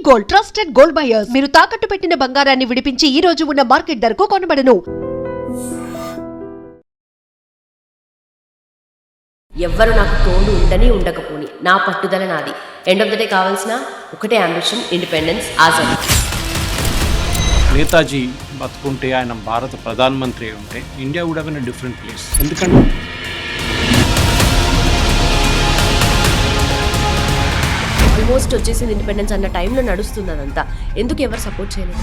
Gold, trusted gold buyers. మీరు తాకట్టు పెట్టిన బంగారాన్ని విడిపించి ఈ రోజు ఉన్న మార్కెట్ ధరకు కొనబడను. ఎవ్వరు నాకు తోడు ఉండని ఉండకపోని నా పట్టుదల నాది. ఎండ్ ఆఫ్ ద డే కావాల్సిన ఒకటే అంబిషన్, ఇండిపెండెన్స్, ఆజాదీ. నేతాజీ బతుకుంటే, ఆయన భారత ప్రధానమంత్రి ఉంటే India would have been a different place. ఎందుకంటే ఆల్మోస్ట్ వచ్చేసింది ఇండిపెండెన్స్ అన్న టైంలో నడుస్తుంది అదంతా. ఎందుకు ఎవరు సపోర్ట్ చేయలేదు?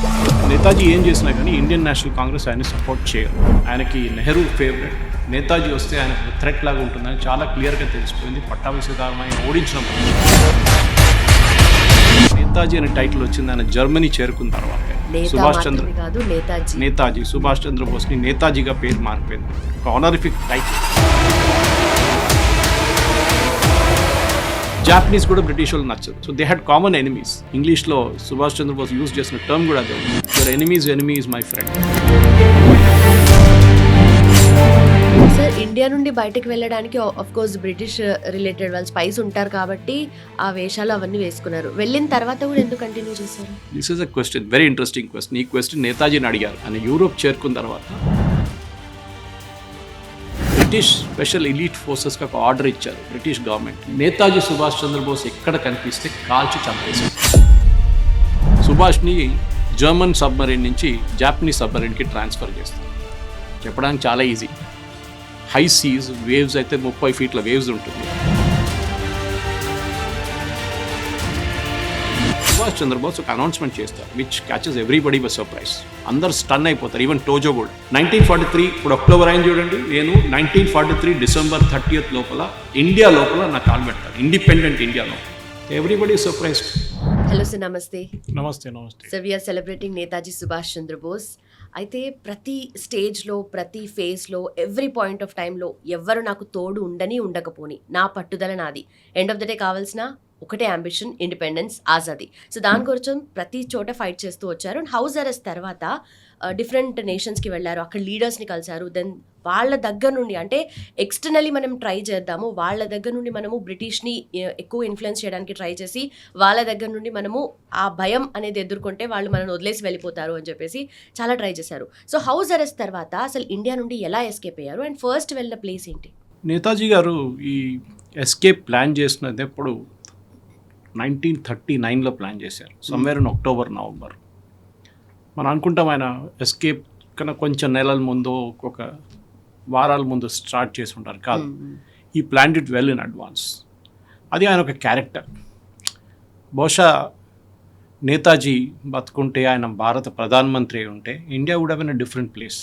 నేతాజీ ఏం చేసినా కానీ ఇండియన్ నేషనల్ కాంగ్రెస్ ఆయన సపోర్ట్ చేయరు. ఆయనకి నెహ్రూ ఫేవరెట్. నేతాజీ వస్తే ఆయనకు థ్రెట్ లాగా ఉంటుందని చాలా క్లియర్గా తెలిసిపోయింది. పట్టాభి సీతారామయ్య ఓడించడం. నేతాజీ అనే టైటిల్ వచ్చింది ఆయన జర్మనీ చేరుకున్న తర్వాత. నేతాజీ సుభాష్ చంద్రబోస్ని నేతాజీగా పేరు మారిపోయింది. ఒక ఆనరిఫిక్ టైటిల్. జాపనీస్ కూడా బ్రిటిష్ వాళ్ళు నచ్చదు. So they had common enemies. ఇంగ్లీష్లో సుభాష్ చంద్రబోస్ యూజ్ చేసిన టర్మ్ కూడా అదే. Your enemy is my friend. Sir, India నుండి బయటకు వెళ్ళడానికి ఆఫ్ కోర్స్ బ్రిటిష్ రిలేటెడ్ వాళ్ళు స్పైస్ ఉంటారు కాబట్టి ఆ వేషాలు అవన్నీ వేసుకున్నారు. వెళ్ళిన తర్వాత కూడా ఎందుకు కంటిన్యూ చేశారు? This is a question, very interesting question. ఈ క్వశ్చన్ నేతాజీని అడిగారు. ఆయన యూరోప్ చేరుకున్న తర్వాత బ్రిటిష్ స్పెషల్ ఎలీట్ ఫోర్సెస్కి ఒక ఆర్డర్ ఇచ్చారు బ్రిటిష్ గవర్నమెంట్. నేతాజీ సుభాష్ చంద్రబోస్ ఎక్కడ కనిపిస్తే కాల్చి చంపేశారు. సుభాష్ని జర్మన్ సబ్మరీన్ నుంచి జాపనీస్ సబ్మరీన్కి ట్రాన్స్ఫర్ చేస్తారు. చెప్పడానికి చాలా ఈజీ. హై సీస్, వేవ్స్ అయితే 30 ఫీట్ల వేవ్స్ ఉంటుంది. సుభాష్ చంద్రబోస్ ఒక అనౌన్స్మెంట్ చేస్తారు which catches everybody by surprise. అందరు స్టన్ అయిపోతారు, ఈవెన్ టోజో కూడా. 1943 ఇప్పుడు అక్టోబర్ అయింది చూడండి. నేను 1943 డిసెంబర్ 30th లోపల ఇండియా లోపల నా కాలు పెడతాను, ఇండిపెండెంట్ ఇండియాలో. Everybody surprised. హలో సార్, నమస్తే. నమస్తే. Sir, we're celebrating Netaji Subhash Chandra Bose. అయితే ప్రతి స్టేజ్లో, ప్రతి ఫేజ్లో, ఎవ్రీ పాయింట్ ఆఫ్ టైంలో ఎవ్వరు నాకు తోడు ఉండని ఉండకపోని నా పట్టుదల నాది. ఎండ్ ఆఫ్ ద డే కావాల్సిన ఒకటే అంబిషన్, ఇండిపెండెన్స్, ఆజాదీ. సో దానికోసం ప్రతి చోట ఫైట్ చేస్తూ వచ్చారు. అండ్ హౌస్ అరెస్ట్ తర్వాత డిఫరెంట్ నేషన్స్కి వెళ్ళారు, అక్కడ లీడర్స్ని కలిశారు. దెన్ వాళ్ళ దగ్గర నుండి, అంటే ఎక్స్టర్నల్లీ మనం ట్రై చేద్దాము, వాళ్ళ దగ్గర నుండి మనము బ్రిటిష్ని ఎక్కువ ఇన్ఫ్లుయెన్స్ చేయడానికి ట్రై చేసి వాళ్ళ దగ్గర నుండి మనము ఆ భయం అనేది ఎదుర్కొంటే వాళ్ళు మనల్ని వదిలేసి వెళ్ళిపోతారు అని చెప్పేసి చాలా ట్రై చేశారు. సో హౌస్ అరెస్ట్ తర్వాత అసలు ఇండియా నుండి ఎలా ఎస్కేప్ అయ్యారు అండ్ ఫస్ట్ వెళ్ళిన ప్లేస్ ఏంటి? నేతాజీ గారు ఈ ఎస్కేప్ ప్లాన్ చేసినది ఎప్పుడు 1939లో ప్లాన్ చేశారు. Somewhere in October, November. మనం అనుకుంటాం ఆయన ఎస్కేప్ కన్నా కొంచెం నెలల ముందు, ఒక వారాల ముందు స్టార్ట్ చేసి ఉంటారు. కాదు, ఈ plan it well in advance. అది ఆయన ఒక క్యారెక్టర్. బహుశా నేతాజీ బతుకుంటే, ఆయన భారత ప్రధానమంత్రి ఉంటే India would have been a different place.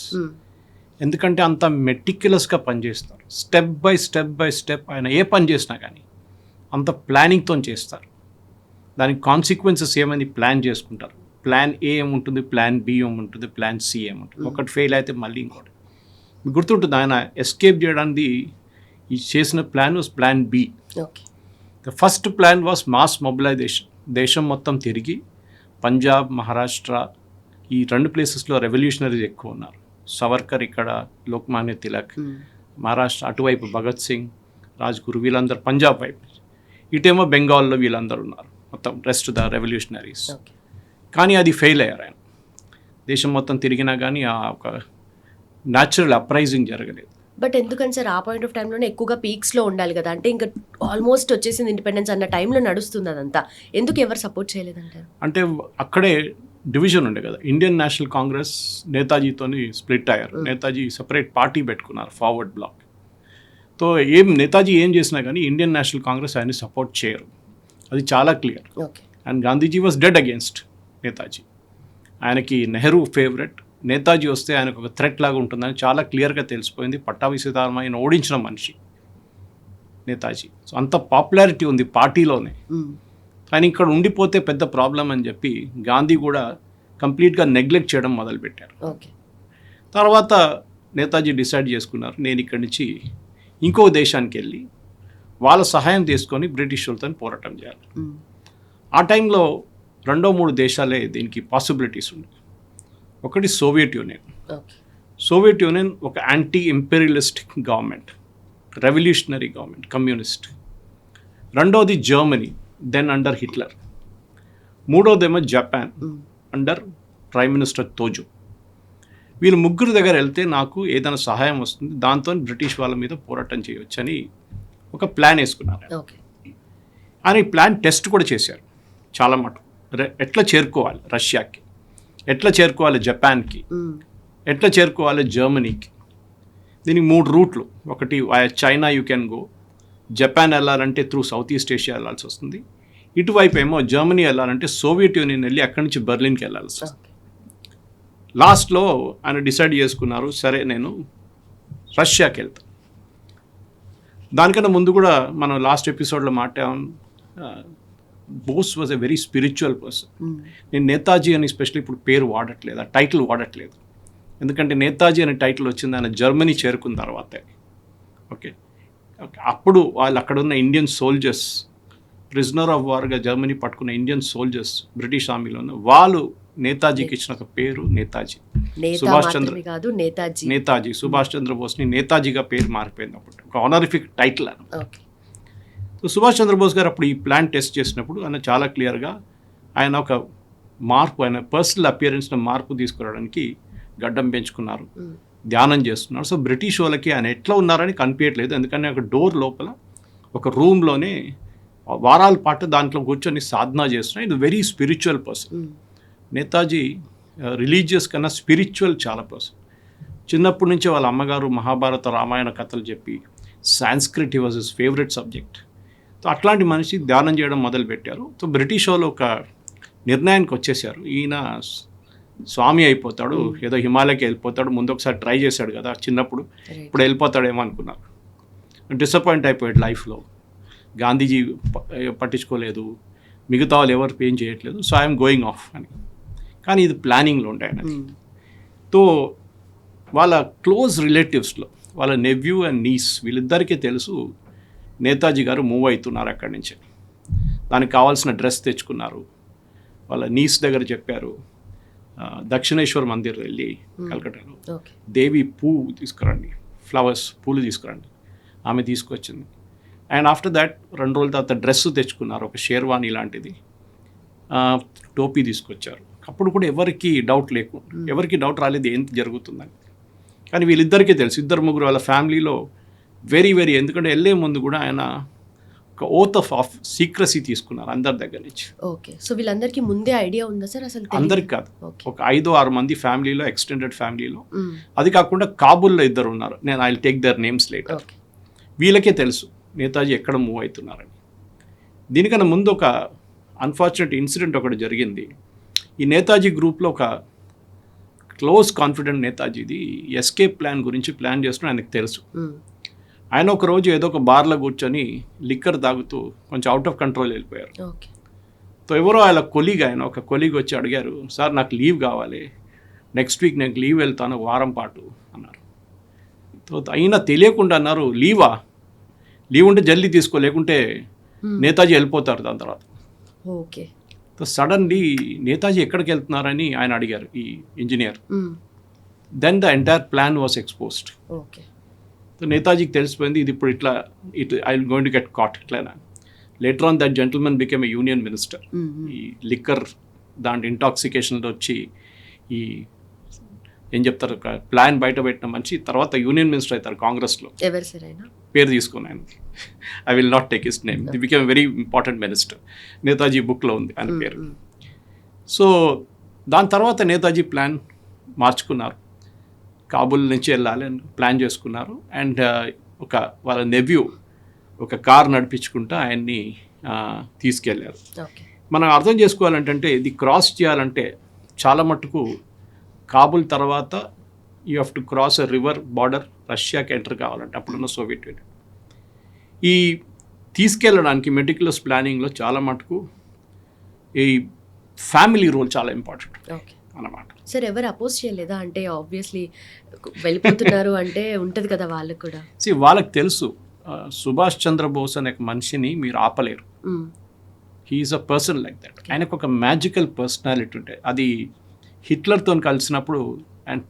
ఎందుకంటే అంత మెటిక్యులస్గా పనిచేస్తారు. స్టెప్ బై స్టెప్ ఆయన ఏ పని చేసినా కానీ అంత ప్లానింగ్తో చేస్తారు. దానికి కాన్సిక్వెన్సెస్ ఏమని ప్లాన్ చేసుకుంటారు. ప్లాన్ ఏ ఏముంటుంది, ప్లాన్ బి ఏముంటుంది, ప్లాన్ సి ఏముంటుంది. ఒకటి ఫెయిల్ అయితే మళ్ళీ ఇంకోటి. మీకు గుర్తుంటుంది, ఆయన ఎస్కేప్ చేయడానికి ఈ చేసిన plan was plan B. The first plan was mass mobilisation. దేశం మొత్తం తిరిగి పంజాబ్, మహారాష్ట్ర ఈ 2 ప్లేసెస్లో రెవల్యూషనరీస్ ఎక్కువ ఉన్నారు. సవర్కర్ ఇక్కడ, లోక్మాన్య తిలక్. మహారాష్ట్ర అటువైపు భగత్ సింగ్, రాజ్గురు, వీళ్ళందరూ పంజాబ్ వైపు. ఇటేమో బెంగాల్లో వీళ్ళందరూ ఉన్నారు, మొత్తం రెస్ట్ ద రెవల్యూషనరీస్. కానీ అది ఫెయిల్ అయ్యారు. ఆయన దేశం మొత్తం తిరిగినా కానీ ఆ ఒక న్యాచురల్ అప్రైజింగ్ జరగలేదు. బట్ ఎందుకని సార్ ఆ పాయింట్ ఆఫ్ టైంలోనే ఎక్కువగా పీక్స్లో ఉండాలి కదా, అంటే ఇంకా ఆల్మోస్ట్ వచ్చేసింది ఇండిపెండెన్స్ అన్న టైంలో నడుస్తుంది అదంతా. ఎందుకు ఎవరు సపోర్ట్ చేయలేదంటారు? అంటే అక్కడే డివిజన్ ఉండే కదా. ఇండియన్ నేషనల్ కాంగ్రెస్ నేతాజీతో స్ప్లిట్ అయ్యారు. నేతాజీ సపరేట్ పార్టీ పెట్టుకున్నారు, ఫార్వర్డ్ బ్లాక్. సో నేతాజీ ఏం చేసినా కానీ ఇండియన్ నేషనల్ కాంగ్రెస్ ఆయన్ని సపోర్ట్ చేయరు. అది చాలా clear. And Gandhiji was dead against Netaji. ఆయనకి నెహ్రూ ఫేవరెట్. నేతాజీ వస్తే ఆయనకు ఒక థ్రెట్ లాగా ఉంటుందని చాలా క్లియర్గా తెలిసిపోయింది. పట్టాభి సీతారామయ్యను ఓడించిన మనిషి నేతాజీ. సో అంత పాపులారిటీ ఉంది పార్టీలోనే. కానీ ఇక్కడ ఉండిపోతే పెద్ద ప్రాబ్లం అని చెప్పి గాంధీ కూడా కంప్లీట్గా నెగ్లెక్ట్ చేయడం మొదలుపెట్టారు. తర్వాత నేతాజీ డిసైడ్ చేసుకున్నారు, నేను ఇక్కడి నుంచి ఇంకో దేశానికి వెళ్ళి వాళ్ళ సహాయం తీసుకొని బ్రిటిష్ వాళ్ళతో పోరాటం చేయాలి. ఆ టైంలో 2-3 దేశాలే దీనికి పాసిబిలిటీస్ ఉన్నాయి. ఒకటి సోవియట్ యూనియన్. సోవియట్ యూనియన్ ఒక anti imperialist government, revolutionary government, communist. రెండోది జర్మనీ, దెన్ అండర్ హిట్లర్. మూడోదేమో Japan under prime minister Tojo. వీళ్ళు ముగ్గురు దగ్గర వెళ్తే నాకు ఏదైనా సహాయం వస్తుంది, దాంతో బ్రిటిష్ వాళ్ళ మీద పోరాటం చేయొచ్చు అని ఒక ప్లాన్ వేసుకున్నారు. ఓకే. అని ప్లాన్ టెస్ట్ కూడా చేశారు చాలా మటుకు. ఎట్లా చేరుకోవాలి రష్యాకి, ఎట్లా చేరుకోవాలి జపాన్కి, ఎట్లా చేరుకోవాలి జర్మనీకి. దీనికి 3 రూట్లు. ఒకటి China you can go, Japan వెళ్ళాలంటే త్రూ సౌత్ ఈస్ట్ ఏషియా వెళ్ళాల్సి వస్తుంది, ఇటువైపు ఏమో జర్మనీ వెళ్ళాలంటే సోవియట్ యూనియన్ వెళ్ళి అక్కడి నుంచి బెర్లిన్కి వెళ్ళాల్సి వస్తుంది. లాస్ట్లో ఆయన డిసైడ్ చేసుకున్నారు, సరే నేను రష్యాకి వెళ్తాను. దానికన్నా ముందు కూడా మనం లాస్ట్ ఎపిసోడ్లో మాట్లాడాం, Bose was a very spiritual person. నేను నేతాజీ అని స్పెషల్లీ ఇప్పుడు పేరు వాడట్లేదు, ఆ టైటిల్ వాడట్లేదు. ఎందుకంటే నేతాజీ అనే టైటిల్ వచ్చింది ఆయన జర్మనీ చేరుకున్న తర్వాతే. ఓకే, అప్పుడు వాళ్ళు అక్కడ ఉన్న ఇండియన్ సోల్జర్స్, ప్రిజనర్ ఆఫ్ వార్గా జర్మనీ పట్టుకున్న ఇండియన్ సోల్జర్స్ బ్రిటిష్ ఆర్మీలో ఉన్న వాళ్ళు నేతాజీకి ఇచ్చిన ఒక పేరు నేతాజీ. నేతాజీ సుభాష్ చంద్రబోస్ని నేతాజీగా పేరు మారిపోయింది అప్పుడు, ఒక ఆనరిఫిక్ టైటిల్ అని. సో సుభాష్ చంద్రబోస్ గారు అప్పుడు ఈ ప్లాన్ టెస్ట్ చేసినప్పుడు ఆయన చాలా క్లియర్గా ఆయన ఒక మార్పు, ఆయన పర్సనల్ అపియరెన్స్లో మార్పు తీసుకురావడానికి గడ్డం పెంచుకున్నారు, ధ్యానం చేస్తున్నారు. సో బ్రిటిష్ వాళ్ళకి ఆయన ఎట్లా ఉన్నారని కనిపించట్లేదు, ఎందుకంటే ఒక డోర్ లోపల ఒక రూమ్లోనే వారాల పాటు దాంట్లో కూర్చొని సాధన చేస్తున్నారు. ఇది very spiritual person. Netaji religious కన్నా స్పిరిచువల్ చాలా పర్సన్. చిన్నప్పటి నుంచే వాళ్ళ అమ్మగారు మహాభారత రామాయణ కథలు చెప్పి Sanskrit was his favourite subject. So అట్లాంటి మనిషి ధ్యానం చేయడం మొదలుపెట్టారు. సో బ్రిటిష్ వాళ్ళు ఒక నిర్ణయానికి వచ్చేసారు, ఈయన స్వామి అయిపోతాడు, ఏదో హిమాలయకి వెళ్ళిపోతాడు. ముందు ఒకసారి ట్రై చేశాడు కదా చిన్నప్పుడు, ఇప్పుడు వెళ్ళిపోతాడేమో అనుకున్నారు. డిసప్పాయింట్ అయిపోయాడు లైఫ్లో. గాంధీజీ పట్టించుకోలేదు, మిగతా వాళ్ళు ఎవరు ఏం చేయట్లేదు, సో ఐఎమ్ గోయింగ్ ఆఫ్ అని. కానీ ఇది ప్లానింగ్లో ఉండే ఆయనది. తో వాళ్ళ క్లోజ్ రిలేటివ్స్లో వాళ్ళ నెవ్యూ అండ్ నీస్ వీళ్ళిద్దరికీ తెలుసు నేతాజీ గారు మూవ్ అవుతున్నారు అక్కడి నుంచి. దానికి కావాల్సిన డ్రెస్ తెచ్చుకున్నారు. వాళ్ళ నీస్ దగ్గర చెప్పారు, దక్షిణేశ్వర్ మందిర్ వెళ్ళి కలకట్టాలో దేవి పువ్వు తీసుకురండి, ఫ్లవర్స్ పూలు తీసుకురండి. ఆమె తీసుకొచ్చింది. అండ్ ఆఫ్టర్ దాట్ 2 రోజుల తర్వాత డ్రెస్ తెచ్చుకున్నారు, ఒక షేర్వాణి లాంటిది, టోపీ తీసుకొచ్చారు. అప్పుడు కూడా ఎవరికి డౌట్ ఎవరికి డౌట్ రాలేదు ఏం జరుగుతుందని. కానీ వీళ్ళిద్దరికీ తెలుసు, 2-3 వాళ్ళ ఫ్యామిలీలో వెరీ ఎందుకంటే వెళ్ళే ముందు కూడా ఆయన ఒక ఓత్ ఆఫ్ సీక్రసీ తీసుకున్నారు అందరి దగ్గర నుంచి. ఓకే. సో వీళ్ళందరికీ ముందే ఐడియా ఉందా సార్? అసలు అందరికి కాదు, ఒక 5-6 మంది ఫ్యామిలీలో, ఎక్స్టెండెడ్ ఫ్యామిలీలో. అది కాకుండా కాబూల్లో 2 ఉన్నారు, నేను I will take there names later. వీళ్ళకే తెలుసు నేతాజీ ఎక్కడ మూవ్ అవుతున్నారని. దీనికన్నా ముందు ఒక అన్ఫార్చునేట్ ఇన్సిడెంట్ ఒకటి జరిగింది. ఈ నేతాజీ గ్రూప్లో ఒక క్లోజ్ కాన్ఫిడెంట్ నేతాజీది ఎస్కేప్ ప్లాన్ గురించి ప్లాన్ చేస్తున్నా ఆయనకు తెలుసు. ఆయన ఒక రోజు ఏదో ఒక బార్లో కూర్చొని లిక్కర్ తాగుతూ కొంచెం అవుట్ ఆఫ్ కంట్రోల్ వెళ్ళిపోయారు. సో ఎవరో ఆయన ఒక కొలీగ్ వచ్చి అడిగారు, సార్ నాకు లీవ్ కావాలి, నెక్స్ట్ వీక్ నేను లీవ్ వెళ్తాను వారం పాటు అన్నారు. సో అయినా తెలియకుండా అన్నారు, లీవ్ ఉంటే జల్దీ తీసుకో, లేకుంటే నేతాజీ వెళ్ళిపోతారు దాని తర్వాత. ఓకే. సో సడన్లీ నేతాజీ ఎక్కడికి వెళ్తున్నారని ఆయన అడిగారు ఈ engineer. Then the entire plan was exposed. Okay. So నేతాజీకి తెలిసిపోయింది, ఇది ఇప్పుడు ఇట్లా I will going to get caught ఇట్లా. Later on that gentlemen became a union minister. ఈ లిక్కర్ దాంట్లో ఇంటాక్సికేషన్లో వచ్చి ఈ ఏం చెప్తారు, ఒక ప్లాన్ బయట పెట్టిన మనిషి తర్వాత యూనియన్ మినిస్టర్ అవుతారు కాంగ్రెస్లో. ఎవరు సార్ ఆయన? పేరు తీసుకుని ఆయనకి, I will not take his name. The became very important minister. Netaji బుక్లో ఉంది ఆయన పేరు. సో దాని తర్వాత నేతాజీ ప్లాన్ మార్చుకున్నారు, కాబూల్ నుంచి వెళ్ళాలి అని ప్లాన్ చేసుకున్నారు. అండ్ వాళ్ళ నెవ్యూ ఒక కార్ నడిపించుకుంటూ ఆయన్ని తీసుకెళ్ళారు. మనం అర్థం చేసుకోవాలంటే ఇది క్రాస్ చేయాలంటే చాలా మట్టుకు కాబూల్ తర్వాత you have to cross a river border, రష్యాకి ఎంటర్ కావాలంటే అప్పుడున్న సోవియట్ యూనియన్. ఈ తీసుకెళ్ళడానికి మెటిక్యులస్ ప్లానింగ్లో చాలా మటుకు ఈ ఫ్యామిలీ రోల్ చాలా ఇంపార్టెంట్ అన్నమాట. సార్ ఎవరు అపోజ్ చేయలేదా? అంటే ఆబ్వియస్లీ వెళ్ళిపోతున్నారు అంటే ఉంటుంది కదా వాళ్ళకి కూడా. వాళ్ళకి తెలుసు సుభాష్ చంద్రబోస్ అనే మనిషిని మీరు ఆపలేరు. He's a person like that. ఆయనకు ఒక మ్యాజికల్ పర్సనాలిటీ ఉంటే, అది హిట్లర్తో కలిసినప్పుడు అండ్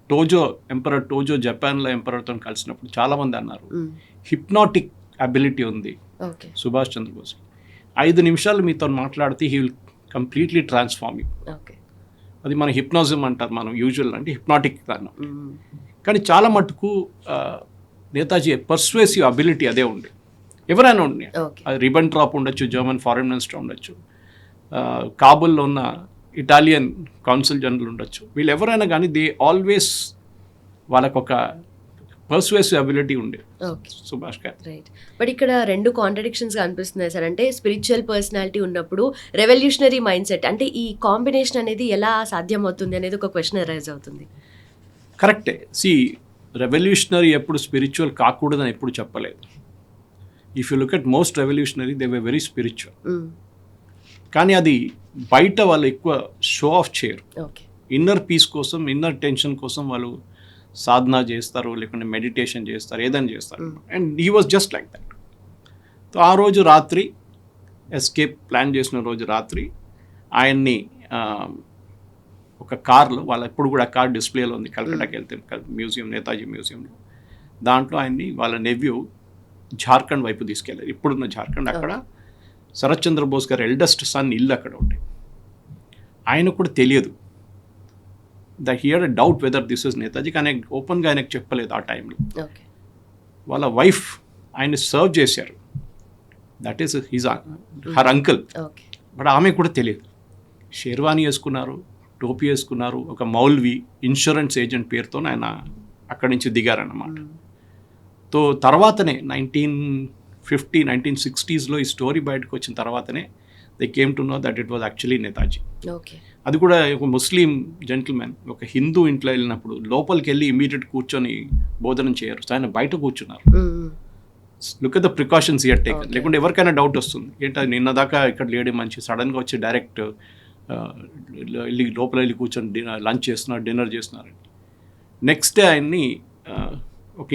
ఎంపరర్ టోజో జపాన్లో ఎంపరర్తో కలిసినప్పుడు చాలామంది అన్నారు హిప్నాటిక్ అబిలిటీ ఉంది సుభాష్ చంద్రబోస్. 5 నిమిషాలు మీతో మాట్లాడితే he will completely transforming. Okay. అది మన హిప్నాజం అంటారు, మనం యూజువల్ అంటే హిప్నాటిక్ దాన్ని. కానీ చాలా మటుకు నేతాజీ పర్స్వేసివ్ అబిలిటీ అదే ఉంది. ఎవరైనా ఉండి, ఓకే. అది రిబెంట్రాప్ ఉండొచ్చు, జర్మన్ ఫారెన్ మినిస్టర్ ఉండొచ్చు, కాబుల్లో ఉన్న ఇటాలియన్ కాన్సుల్ జనరల్ ఉండొచ్చు, వీళ్ళు ఎవరైనా కానీ దే ఆల్వేస్ వాళ్ళకొక పర్స్వేసివ్ అబిలిటీ ఉండే ఓకే. సుభాష్ గారు. రైట్. బట్ ఇక్కడ 2 కాంట్రడిక్షన్స్ కనిపిస్తున్నాయి సార్. అంటే స్పిరిచువల్ పర్సనాలిటీ ఉన్నప్పుడు రెవల్యూషనరీ మైండ్ సెట్, అంటే ఈ కాంబినేషన్ అనేది ఎలా సాధ్యం అవుతుంది అనేది ఒక క్వశ్చన్ అరైజ్ అవుతుంది. కరెక్టే. రెవల్యూషనరీ ఎప్పుడు స్పిరిచువల్ కాకూడదని ఎప్పుడు చెప్పలేదు. If you look at most revolutionary they way very spiritual. కానీ అది బయట వాళ్ళు ఎక్కువ షో ఆఫ్ చేయరు. ఓకే. ఇన్నర్ పీస్ కోసం, ఇన్నర్ టెన్షన్ కోసం వాళ్ళు సాధన చేస్తారు, లేకుంటే మెడిటేషన్ చేస్తారు, ఏదైనా చేస్తారు. And he was just like that. So ఆ రోజు రాత్రి ఎస్కేప్ ప్లాన్ చేసిన రోజు రాత్రి ఆయన్ని ఒక కార్లో, వాళ్ళ ఎప్పుడు కూడా కార్ డిస్ప్లేలో ఉంది కలకట్టాకి వెళ్తే మ్యూజియం, నేతాజీ మ్యూజియంలో, దాంట్లో ఆయన్ని వాళ్ళ నెవ్యూ జార్ఖండ్ వైపు తీసుకెళ్ళారు. ఇప్పుడున్న జార్ఖండ్. అక్కడ శరత్ చంద్ర బోస్ గారు ఎల్డెస్ట్ సన్ ఇల్లు అక్కడ ఉండే. ఆయనకు కూడా తెలియదు that he had a doubt whether this is Netaji, కానీ ఓపెన్గా ఆయనకు చెప్పలేదు ఆ టైంలో. ఓకే. వాళ్ళ వైఫ్ ఆయన్ని సర్వ్ చేశారు. That is his her uncle. Okay. But ఆమె కూడా తెలియదు. షేర్వానీ వేసుకున్నారు, టోపీ వేసుకున్నారు, ఒక మౌల్వి ఇన్సూరెన్స్ ఏజెంట్ పేరుతో ఆయన అక్కడి నుంచి దిగారన్నమాట. తో తర్వాతనే 1960s ఈ స్టోరీ బయటకు వచ్చిన తర్వాతనే they came to know that it was actually Netaji. Okay. అది కూడా ఒక ముస్లిం జెంటిల్మెన్ ఒక హిందూ ఇంట్లో వెళ్ళినప్పుడు లోపలికి వెళ్ళి ఇమీడియట్ కూర్చొని భోజనం చేయరు, ఆయన బయట కూర్చున్నారు. Look at the precautions here taken. లేకుంటే ఎవరికైనా డౌట్ వస్తుంది, ఏంటది నిన్న దాకా ఇక్కడ లేడీ మంచి సడన్గా వచ్చి డైరెక్ట్ వెళ్ళి లోపల వెళ్ళి కూర్చొని లంచ్ చేస్తున్నారు, డిన్నర్ చేస్తున్నారు. నెక్స్ట్ డే ఆయన్ని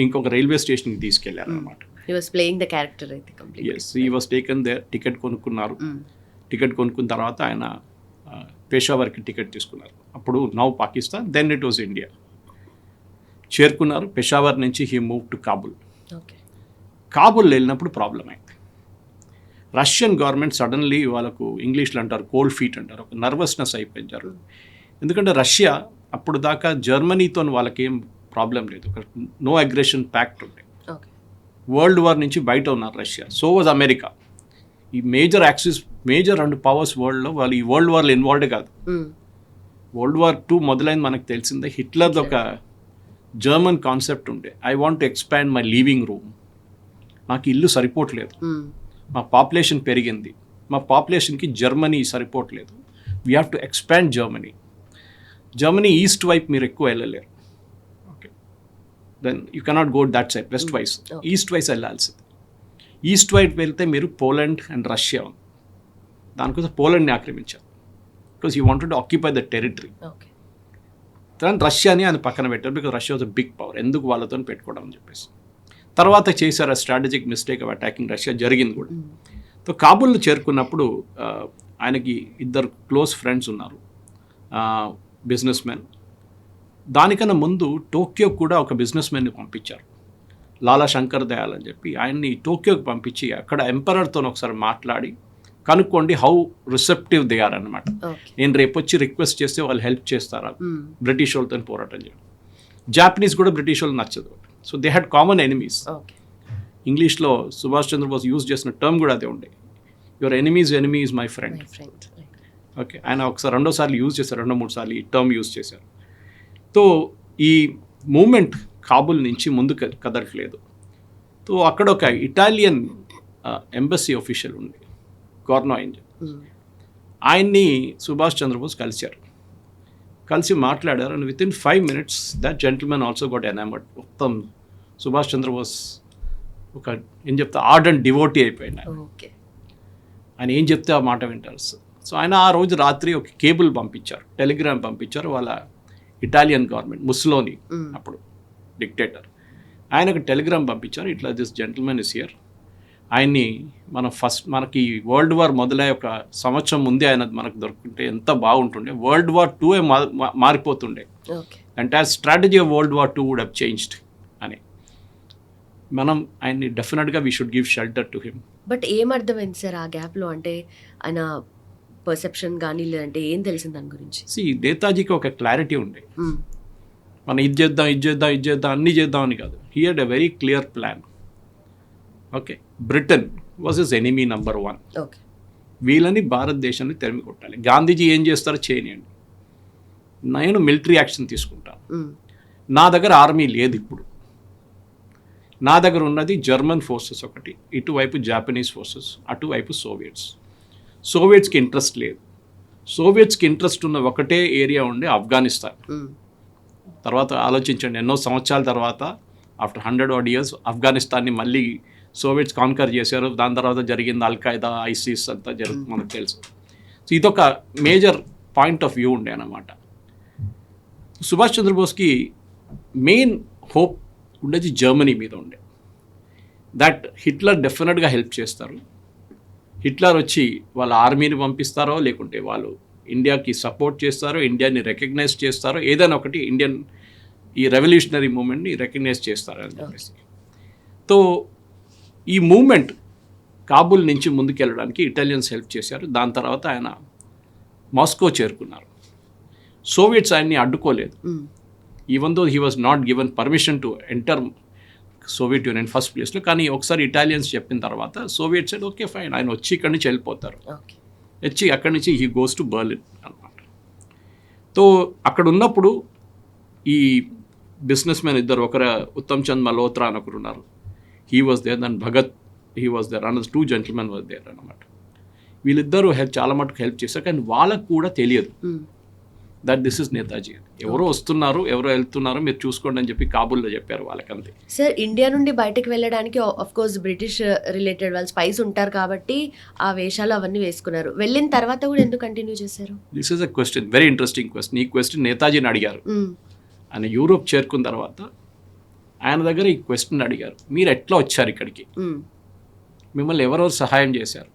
ఇంకొక రైల్వే స్టేషన్కి తీసుకెళ్లారు అనమాట. He was playing the character అయితే completely. yes he was taken there. Ticket కొనుక్కున్నారు. టికెట్ కొనుక్కున్న తర్వాత ఆయన పెషావర్కి టికెట్ తీసుకున్నారు. అప్పుడు now Pakistan, then it was India. చేరుకున్నారు. పెషావర్ నుంచి he move to Kabul. Okay. Kabul వెళ్ళినప్పుడు ప్రాబ్లం అయింది. రష్యన్ గవర్నమెంట్ సడన్లీ వాళ్ళకు ఇంగ్లీష్లో అంటారు కోల్డ్ ఫీట్ అంటారు, ఒక నర్వస్నెస్ అయిపోయారు. ఎందుకంటే రష్యా అప్పుడు దాకా జర్మనీతో వాళ్ళకేం ప్రాబ్లం లేదు, ఒక నో అగ్రెషన్ ప్యాక్ట్ ఉండే. ఓకే. వరల్డ్ వార్ నుంచి బయట ఉన్నారు రష్యా. So was America. ఈ మేజర్ 2 పవర్స్ వరల్డ్లో వాళ్ళు ఈ వరల్డ్ వార్లో ఇన్వాల్వ్డ్ కాదు. వరల్డ్ వార్ 2 మొదలైంది మనకు తెలిసిందే. హిట్లర్ది ఒక జర్మన్ కాన్సెప్ట్ ఉండే, I want to expand my living room. నాకు ఇల్లు సరిపోవట్లేదు, మా పాపులేషన్ పెరిగింది, మా పాపులేషన్కి జర్మనీ సరిపోవట్లేదు, we have to expand Germany east వైపు మీరు ఎక్కువ వెళ్ళలేరు. Okay, then you cannot go that side, west wise, east wise వెళ్ళాల్సింది. ఈస్ట్ వైపు వెళ్తే మీరు పోలాండ్ అండ్ రష్యా ఉంది, దానికోసం పోలాండ్ని ఆక్రమించారు. Because you wanted to occupy the territory. దాని రష్యాని ఆయన పక్కన పెట్టారు, because Russia was a big power, ఎందుకు వాళ్ళతో పెట్టుకోవడం అని చెప్పేసి. తర్వాత చేశారు ఆ strategic mistake of attacking Russia, జరిగింది కూడా. సో కాబుల్లో చేరుకున్నప్పుడు ఆయనకి 2 క్లోజ్ ఫ్రెండ్స్ ఉన్నారు, బిజినెస్ మెన్. దానికన్నా ముందు టోక్యో కూడా ఒక బిజినెస్ మెన్ని పంపించారు, లాలా శంకర్ దయాల్ అని చెప్పి. ఆయన్ని టోక్యోకి పంపించి అక్కడ ఎంపరర్తో ఒకసారి మాట్లాడి కనుక్కోండి హౌ రిసెప్టివ్ దే ఆర్ అనమాట. నేను రేపు వచ్చి రిక్వెస్ట్ చేస్తే వాళ్ళు హెల్ప్ చేస్తారా, బ్రిటిష్ వాళ్ళతో పోరాటం చేయడం. జాపనీస్ కూడా బ్రిటిష్ వాళ్ళు నచ్చదు. So they had common enemies. ఇంగ్లీష్లో సుభాష్ చంద్రబోస్ యూజ్ చేసిన టర్మ్ కూడా అదే ఉండే, your enemy is my friend. Okay, ఆయన ఒకసారి 2 సార్లు యూజ్ చేశారు, 2-3 సార్లు ఈ టర్మ్ యూజ్ చేశారు. సో ఈ మూమెంట్ కాబుల్ నుంచి ముందు కదలట్లేదు. సో అక్కడ ఒక ఇటాలియన్ ఎంబసీ ఆఫీషియల్ ఉంది, గవర్నో ఏంజల్. ఆయన్ని సుభాష్ చంద్రబోస్ కలిసి మాట్లాడారు. And within 5 minutes that gentlemen also got enamoured. మొత్తం సుభాష్ చంద్రబోస్ ఒక ఏం చెప్తా ఆర్డెంట్ డివోటీ అయిపోయింది. ఆయన ఏం చెప్తే ఆ మాట వింటారు. సో ఆయన ఆ రోజు రాత్రి ఒక కేబుల్ పంపించారు, టెలిగ్రామ్ పంపించారు వాళ్ళ ఇటాలియన్ గవర్నమెంట్, ముస్సోలిని అప్పుడు డిక్టేటర్. ఆయనకు టెలిగ్రామ్ పంపించారు, ఇట్లా దిస్ జెంటిల్మెన్ ఇస్ హియర్. ఆయన్ని మనకి వరల్డ్ వార్ మొదలయ్యే 1 సంవత్సరం ముందే ఆయన మనకు దొరుకుంటే ఎంత బాగుంటుండే. వరల్డ్ వార్ 2 మారిపోతుండే, entire strategy of world war 2 would have changed అని. మనం ఆయన్ని డెఫినెట్గా we should give shelter to him. But ఏమర్థమైంది సార్ ఆ గ్యాప్లో? అంటే ఆయన పర్సెప్షన్ కానీ లేదంటే ఏం తెలిసింది దాని గురించి? నేతాజీకి ఒక క్లారిటీ ఉండే, మనం ఇది చేద్దాం ఇది చేద్దాం ఇది చేద్దాం అన్నీ చేద్దాం అని కాదు. He had a very clear plan. Okay, Britain was his enemy number 1. Okay, వీళ్ళని భారతదేశాన్ని తరిమి కొట్టాలి. గాంధీజీ ఏం చేస్తారో చేయనియండి, నేను మిలిటరీ యాక్షన్ తీసుకుంటాను. నా దగ్గర ఆర్మీ లేదు ఇప్పుడు, నా దగ్గర ఉన్నది జర్మన్ ఫోర్సెస్ ఒకటి, ఇటువైపు జాపనీస్ ఫోర్సెస్, అటువైపు సోవియట్స్కి ఇంట్రెస్ట్ లేదు. సోవియట్స్కి ఇంట్రెస్ట్ ఉన్న ఒకటే ఏరియా ఉండే ఆఫ్ఘనిస్తాన్. తర్వాత ఆలోచించండి, ఎన్నో సంవత్సరాల తర్వాత ఆఫ్టర్ 100 odd years ఆఫ్ఘనిస్తాన్ని మళ్ళీ సోవియట్స్ కాన్కర్ చేశారు. దాని తర్వాత జరిగింది అల్ఖైదా, ఐసిస్ అంతా జరుగుతుంది మనకు తెలుసు. సో ఇదొక మేజర్ పాయింట్ ఆఫ్ వ్యూ ఉండే అన్నమాట. సుభాష్ చంద్రబోస్కి మెయిన్ హోప్ ఉండేది జర్మనీ మీద ఉండే, దట్ హిట్లర్ డెఫినెట్గా హెల్ప్ చేస్తారు, హిట్లర్ వచ్చి వాళ్ళ ఆర్మీని పంపిస్తారో లేకుంటే వాళ్ళు ఇండియాకి సపోర్ట్ చేస్తారో, ఇండియాని రికగ్నైజ్ చేస్తారో, ఏదైనా ఒకటి ఇండియన్ ఈ రెవల్యూషనరీ మూమెంట్ని రికగ్నైజ్ చేస్తారు అని చెప్పేసి. సో ఈ మూమెంట్ కాబుల్ నుంచి ముందుకెళ్ళడానికి ఇటాలియన్స్ హెల్ప్ చేశారు. దాని తర్వాత ఆయన మాస్కో చేరుకున్నారు. సోవియట్స్ ఆయన్ని అడ్డుకోలేదు, even though he was not given permission to enter Soviet Union first ప్లేస్లో. కానీ ఒకసారి ఇటాలియన్స్ చెప్పిన తర్వాత సోవియట్ సైడ్ ఓకే ఫైన్, ఆయన వచ్చి ఇక్కడి నుంచి వెళ్ళిపోతారు. వచ్చి అక్కడి నుంచి హీ గోస్ టు బర్లిన్ అనమాట. సో అక్కడ ఉన్నప్పుడు ఈ బిజినెస్ మ్యాన్ ఇద్దరు, ఒకరు ఉత్తమ్ చంద్ మల్హోత్రా అని ఒకరు ఉన్నారు, he was there, then Bhagat he was there, another 2 gentlemen was there అనమాట. వీళ్ళిద్దరూ చాలా మటుకు హెల్ప్ చేశారు, కానీ వాళ్ళకు కూడా తెలియదు దట్ దిస్ ఇస్ నేతాజీ. ఎవరో వస్తున్నారు, ఎవరో వెళ్తున్నారు, మీరు చూసుకోండి అని చెప్పి కాబుల్లో చెప్పారు వాళ్ళకంతే. సార్, ఇండియా నుండి బయటకు వెళ్ళడానికి ఆఫ్ కోర్స్ బ్రిటిష్ రిలేటెడ్ వాళ్ళు స్పైస్ ఉంటారు కాబట్టి ఆ వేషాలు అవన్నీ వేసుకున్నారు. వెళ్ళిన తర్వాత కూడా ఎందుకు కంటిన్యూ చేశారు? This is a question, very interesting question. ఈ క్వశ్చన్ నేతాజీని అడిగారు. ఆయన యూరోప్ చేరుకున్న తర్వాత ఆయన దగ్గర ఈ క్వశ్చన్ అడిగారు, మీరు ఎట్లా వచ్చారు ఇక్కడికి, మిమ్మల్ని ఎవరెవరు సహాయం చేశారు?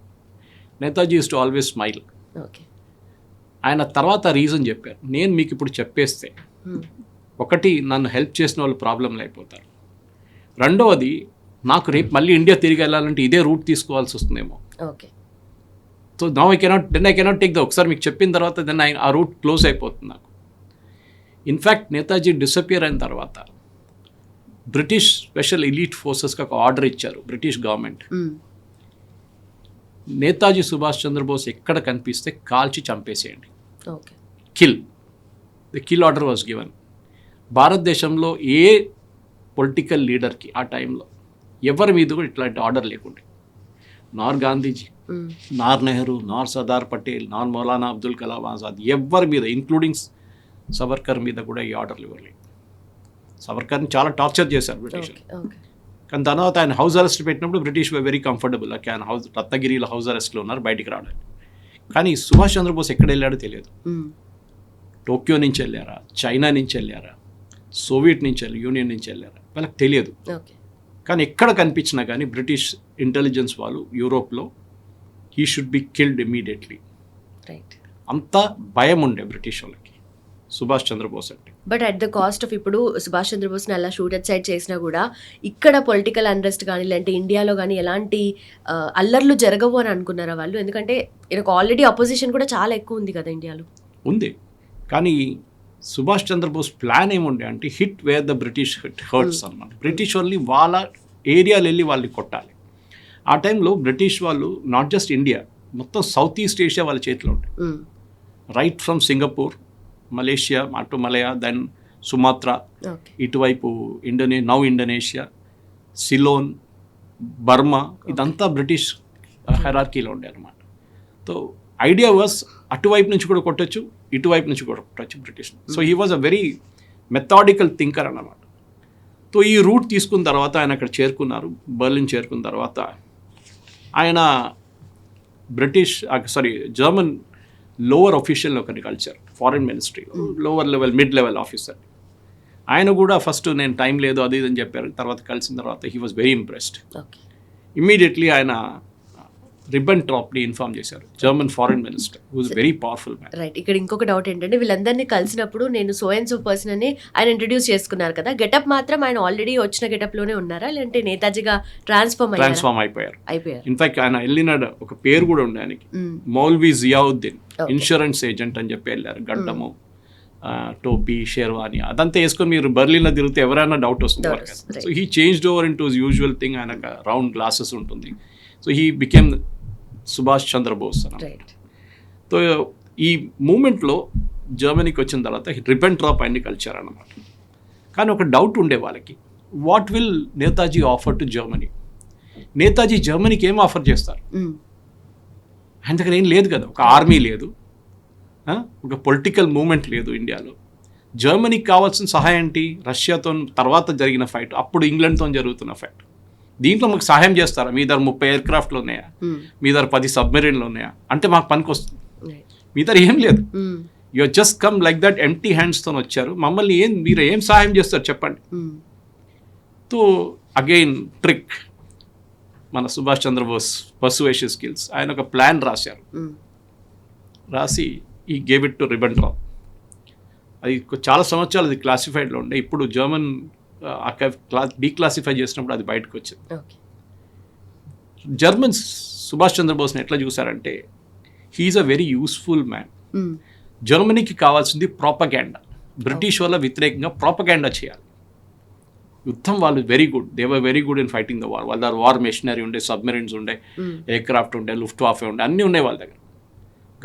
Netaji use to always smile. Okay, ఆయన తర్వాత రీజన్ చెప్పారు, నేను మీకు ఇప్పుడు చెప్పేస్తే ఒకటి నన్ను హెల్ప్ చేసిన వాళ్ళు ప్రాబ్లంలు అయిపోతారు, రెండవది నాకు రేపు మళ్ళీ ఇండియా తిరిగి వెళ్ళాలంటే ఇదే రూట్ తీసుకోవాల్సి వస్తుందేమో. Okay, so now I cannot take the, ఒకసారి మీకు చెప్పిన తర్వాత దెన్ ఆ రూట్ క్లోజ్ అయిపోతుంది నాకు. ఇన్ఫ్యాక్ట్ నేతాజీ డిసపియర్ అయిన తర్వాత బ్రిటిష్ స్పెషల్ ఎలీట్ ఫోర్సెస్కి ఒక ఆర్డర్ ఇచ్చారు బ్రిటిష్ గవర్నమెంట్, నేతాజీ సుభాష్ చంద్రబోస్ ఎక్కడ కనిపిస్తే కాల్చి చంపేసేయండి, kill. The kill order was given. భారతదేశంలో ఏ పొలిటికల్ లీడర్కి ఆ టైంలో ఎవరి మీద కూడా ఇట్లాంటి ఆర్డర్ లేకుండే, నార్ గాంధీజీ, నార్ నెహ్రూ, నార్ సర్దార్ పటేల్, నార్ మౌలానా అబ్దుల్ కలాం ఆజాద్, ఎవరి మీద ఇంక్లూడింగ్ సవర్కర్ మీద కూడా ఈ ఆర్డర్లు ఇవ్వలేదు. సవర్కర్ని చాలా టార్చర్ చేశారు బ్రిటిష్. కానీ తర్వాత ఆయన హౌస్ అరెస్ట్ పెట్టినప్పుడు బ్రిటిష్ వెరీ కంఫర్టబుల్, ఆయన రత్నగిరిలో హౌస్ అరెస్ట్లో ఉన్నారు, బయటికి రావడానికి. కానీ సుభాష్ చంద్రబోస్ ఎక్కడ వెళ్ళాడో తెలియదు. టోక్యో నుంచి వెళ్ళారా, చైనా నుంచి వెళ్ళారా, సోవియట్ నుంచి యూనియన్ నుంచి వెళ్ళారా, వాళ్ళకి తెలియదు. కానీ ఎక్కడ కనిపించినా కానీ బ్రిటిష్ ఇంటెలిజెన్స్ వాళ్ళు యూరోప్లో he should be killed immediately, అంత భయం ఉండే బ్రిటిష్ వాళ్ళకి సుభాష్ చంద్రబోస్ అంటే. But at the cost of, ఇప్పుడు సుభాష్ చంద్రబోస్ని అలా షూట్ అట్ సైడ్ చేసినా కూడా ఇక్కడ పొలిటికల్ అన్రెస్ట్ కానీ లేదంటే ఇండియాలో కానీ ఎలాంటి అల్లర్లు జరగవు అని అనుకున్నారా వాళ్ళు? ఎందుకంటే ఈయనకు ఆల్రెడీ అపోజిషన్ కూడా చాలా ఎక్కువ ఉంది కదా ఇండియాలో. ఉంది, కానీ సుభాష్ చంద్రబోస్ ప్లాన్ ఏముండే అంటే hit where the British hurts అన్నమాట. బ్రిటిష్ వాళ్ళని వాళ్ళ ఏరియాలు వెళ్ళి వాళ్ళని కొట్టాలి. ఆ టైంలో బ్రిటిష్ వాళ్ళు నాట్ జస్ట్ ఇండియా, మొత్తం సౌత్ ఈస్ట్ ఏషియా వాళ్ళ చేతిలో ఉండే, రైట్ ఫ్రమ్ సింగపూర్, మలేషియా, అటు మలయా, దెన్ సుమాత్రా, ఇటువైపు ఇండోనేషియా, సిలోన్, బర్మా, ఇదంతా బ్రిటిష్ హైరార్కీలో ఉండే అనమాట. సో ఐడియా వాజ్ అటువైపు నుంచి కూడా కొట్టచ్చు, ఇటువైపు నుంచి కూడా కొట్టచ్చు British. So he was a very methodical thinker అన్నమాట. సో ఈ రూట్ తీసుకున్న తర్వాత ఆయన అక్కడ చేరుకున్నారు, బర్లిన్ చేరుకున్న తర్వాత ఆయన జర్మన్ లోవర్ అఫీషియల్ ఒకరిని కలిశారు, ఫారిన్ మినిస్ట్రీలో lower level mid level officer. ఆయన కూడా ఫస్ట్ నేను టైం లేదు అది ఇది అని చెప్పారు. తర్వాత కలిసిన తర్వాత he was very impressed. Immediately ఆయన రిబెంట్రాప్ని ఇన్ఫార్మ్ చేశారు, German foreign minister, who's very powerful man. Right. ఇక్కడ ఇంకొక డౌట్ ఏంటంటే వీళ్ళందరినీ కలిసినప్పుడు నేను సో అండ్ సో పర్సన్ అని ఆయన ఇంట్రడ్యూస్ చేసుకున్నారు కదా, గెటప్ మాత్రం ఆయన ఆల్రెడీ వచ్చిన గెటప్ లోనే ఉన్నారా, లేదంటే నేతాజీగా ట్రాన్స్ఫార్మ్ అయిపోయారు. అయిపోయారు. ఇన్ఫాక్ట్ ఆయన వెళ్ళిన ఒక పేరు కూడా ఉండే ఆయనకి, మౌల్వీ జియావుద్దీన్, ఇన్సూరెన్స్ ఏజెంట్ అని చెప్పి వెళ్ళారు. గడ్డము, టోపీ, షేర్వాని అదంతా వేసుకొని మీరు బర్లిన్లో తిరిగితే ఎవరైనా డౌట్ వస్తుంది. So he changed over in to usual thing. ఆయన రౌండ్ గ్లాసెస్ ఉంటుంది. So he became Subhash Chandra Bose అన్నమాట. సో ఈ మూమెంట్లో జర్మనీకి వచ్చిన తర్వాత రిబెంట్రాప్ ఆయన్ని కలిచారన్నమాట. కానీ ఒక డౌట్ ఉండే వాళ్ళకి, what will Netaji offer to Germany? Netaji జర్మనీకి ఏం ఆఫర్ చేస్తారు? ఆయన దగ్గర ఏం లేదు కదా, ఒక ఆర్మీ లేదు, ఒక పొలిటికల్ మూమెంట్ లేదు ఇండియాలో. జర్మనీకి కావాల్సిన సహాయం ఏంటి? రష్యాతో తర్వాత జరిగిన ఫైట్, అప్పుడు ఇంగ్లాండ్తో జరుగుతున్న ఫైట్. దీంట్లో మాకు సహాయం చేస్తారా? మీ దగ్గర 30 ఎయిర్క్రాఫ్ట్లు ఉన్నాయా? మీ దగ్గర 10 సబ్మెరీన్లు ఉన్నాయా? అంటే మాకు పనికి వస్తుంది. మీ దగ్గర ఏం లేదు. You just come like that empty హ్యాండ్స్తో వచ్చారు. మమ్మల్ని మీరు ఏం సహాయం చేస్తారు చెప్పండి. సో అగైన్ ట్రిక్, మన సుభాష్ చంద్రబోస్ పర్సువేషన్ స్కిల్స్. ఆయన ఒక ప్లాన్ రాశారు. రాసి ఈ గేవ్ ఇట్ టు రిబెంట్రాప్. అది చాలా సంవత్సరాలు అది క్లాసిఫైడ్లో ఉండే. ఇప్పుడు జర్మన్ డీక్లాసిఫై చేసినప్పుడు అది బయటకు వచ్చింది. జర్మన్స్ సుభాష్ చంద్రబోస్ని ఎట్లా చూసారంటే, he is a very useful man. జర్మనీకి కావాల్సింది ప్రాపగాండా. బ్రిటిష్ వాళ్ళ వ్యతిరేకంగా ప్రాపగాండా చేయాలి. యుద్ధం వాళ్ళు very good, they were very good in fighting the war. వాళ్ళ దగ్గర వార్ మెషినరీ ఉండే, సబ్మెరీన్స్ ఉండే, ఎయిర్క్రాఫ్ట్ ఉండే, లుఫ్ట్ వాఫే ఉండే, అన్నీ ఉన్నాయి వాళ్ళ దగ్గర,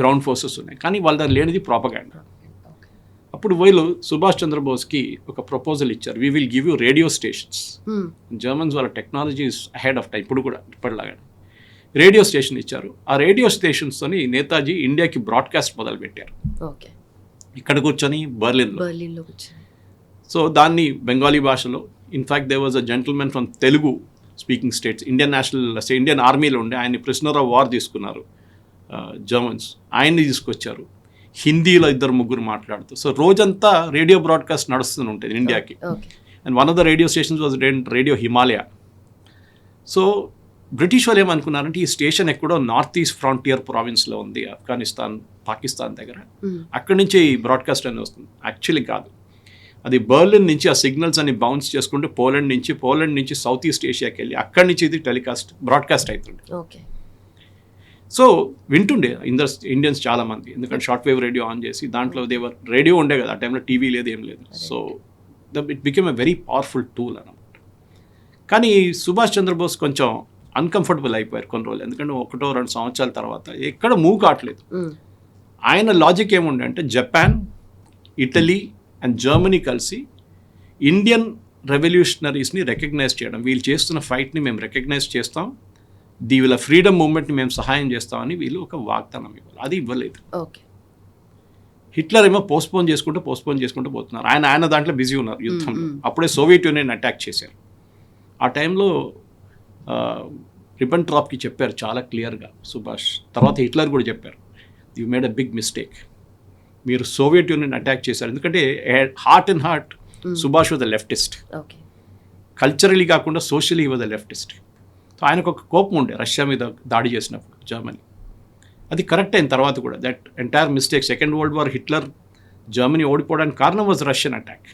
గ్రౌండ్ ఫోర్సెస్ ఉన్నాయి. కానీ వాళ్ళ దగ్గర లేనిది ప్రాపగాండా. అప్పుడు వీళ్ళు సుభాష్ చంద్రబోస్కి ఒక ప్రపోజల్ ఇచ్చారు, we will give you radio stations. Germans వాళ్ళ technology is ahead of time, ఇప్పుడు కూడా ఇప్పటిలాగా రేడియో స్టేషన్ ఇచ్చారు. ఆ రేడియో స్టేషన్స్తోని నేతాజీ ఇండియాకి బ్రాడ్కాస్ట్ మొదలుపెట్టారు. ఇక్కడ కూర్చొని బర్లిన్లో. సో దాన్ని బెంగాలీ భాషలో, in fact they was a gentlemen from Telugu speaking states, Indian ఆర్మీలో ఉండే, ఆయన్ని ప్రిజనర్ ఆఫ్ వార్ తీసుకున్నారు జర్మన్స్. ఆయన్ని తీసుకొచ్చారు. హిందీలో 2-3 మాట్లాడుతూ. సో రోజంతా రేడియో బ్రాడ్కాస్ట్ నడుస్తూనే ఉంటుంది ఇండియాకి. And one of the radio stations was radio Himalaya. So British వాళ్ళు ఏమనుకున్నారంటే, ఈ స్టేషన్ ఎక్కడో నార్త్ ఈస్ట్ ఫ్రాంటియర్ ప్రావిన్స్లో ఉంది, ఆఫ్ఘనిస్తాన్ పాకిస్తాన్ దగ్గర, అక్కడి నుంచి ఈ బ్రాడ్కాస్ట్ అనేది వస్తుంది. యాక్చువల్లీ కాదు, అది బర్లిన్ నుంచి ఆ సిగ్నల్స్ అన్ని బౌన్స్ చేసుకుంటూ పోలాండ్ నుంచి సౌత్ ఈస్ట్ ఏషియాకి వెళ్ళి అక్కడి నుంచి ఇది బ్రాడ్కాస్ట్ అవుతుంది. సో వింటుండే ఇండియన్స్ చాలామంది, ఎందుకంటే షార్ట్ వేవ్ రేడియో ఆన్ చేసి దాంట్లో దేవర్ రేడియో ఉండే కదా, ఆ టైంలో టీవీ లేదు, ఏం లేదు. So it became a very powerful tool అన్నమాట. కానీ సుభాష్ చంద్రబోస్ కొంచెం అన్కంఫర్టబుల్ అయిపోయారు కొన్ని రోజులు, ఎందుకంటే 1-2 సంవత్సరాల తర్వాత ఎక్కడ మూవ్ కావట్లేదు. ఆయన లాజిక్ ఏముండే అంటే, జపాన్, ఇటలీ అండ్ జర్మనీ కలిసి ఇండియన్ రెవల్యూషనరీస్ని రికగ్నైజ్ చేయడం, వీళ్ళు చేస్తున్న ఫైట్ని మేము రికగ్నైజ్ చేస్తాం, వీళ్ళ ఫ్రీడమ్ మూవ్మెంట్ని మేము సహాయం చేస్తామని వీళ్ళు ఒక వాగ్దానం ఇవ్వాలి. అది ఇవ్వలేదు. హిట్లర్ ఏమో పోస్ట్పోన్ చేసుకుంటూ పోతున్నారు. ఆయన దాంట్లో బిజీ ఉన్నారు యుద్ధంలో. అప్పుడే సోవియట్ యూనియన్ అటాక్ చేశారు. ఆ టైంలో రిబెంట్రాప్కి చెప్పారు చాలా క్లియర్గా సుభాష్. తర్వాత హిట్లర్ కూడా చెప్పారు, you made a big mistake, మీరు సోవియట్ యూనియన్ అటాక్ చేశారు. ఎందుకంటే heart and heart Subhash was the leftist. Culturally కాకుండా socially was the leftist. So ఆయనకు ఒక కోపం ఉండే రష్యా మీద దాడి చేసినప్పుడు జర్మనీ. అది కరెక్ట్ అయిన తర్వాత కూడా that entire mistake, second world war Hitler Germany ఓడిపోవడానికి కారణం వాజ్ రష్యన్ అటాక్.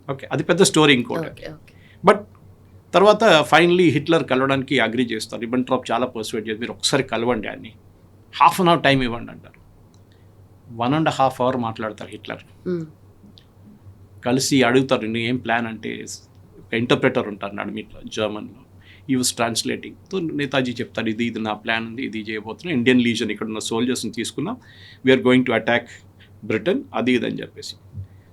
ఓకే, అది పెద్ద స్టోరీ ఇంకోటి. బట్ తర్వాత ఫైనలీ హిట్లర్ కలవడానికి అగ్రీ చేస్తారు. రిబెంట్రాప్ చాలా పర్సువేట్ చేసి, మీరు ఒకసారి కలవండి అని, 1/2 hour టైం ఇవ్వండి అంటారు. 1.5 hour మాట్లాడతారు హిట్లర్. కలిసి అడుగుతారు, నువ్వు ఏం ప్లాన్ అంటే, ఒక ఇంటర్ప్రెటర్ ఉంటారు నడిమిట్లో జర్మన్లో, ఈ వాజ్ ట్రాన్స్లేటింగ్. సో నేతాజీ చెప్తారు, ఇది నా ప్లాన్ ఉంది, ఇది చేయబోతున్నాం, ఇండియన్ లీజన్ ఇక్కడ ఉన్న సోల్జర్స్ని తీసుకున్నాం, we're going to attack Britain, అది ఇదని చెప్పేసి.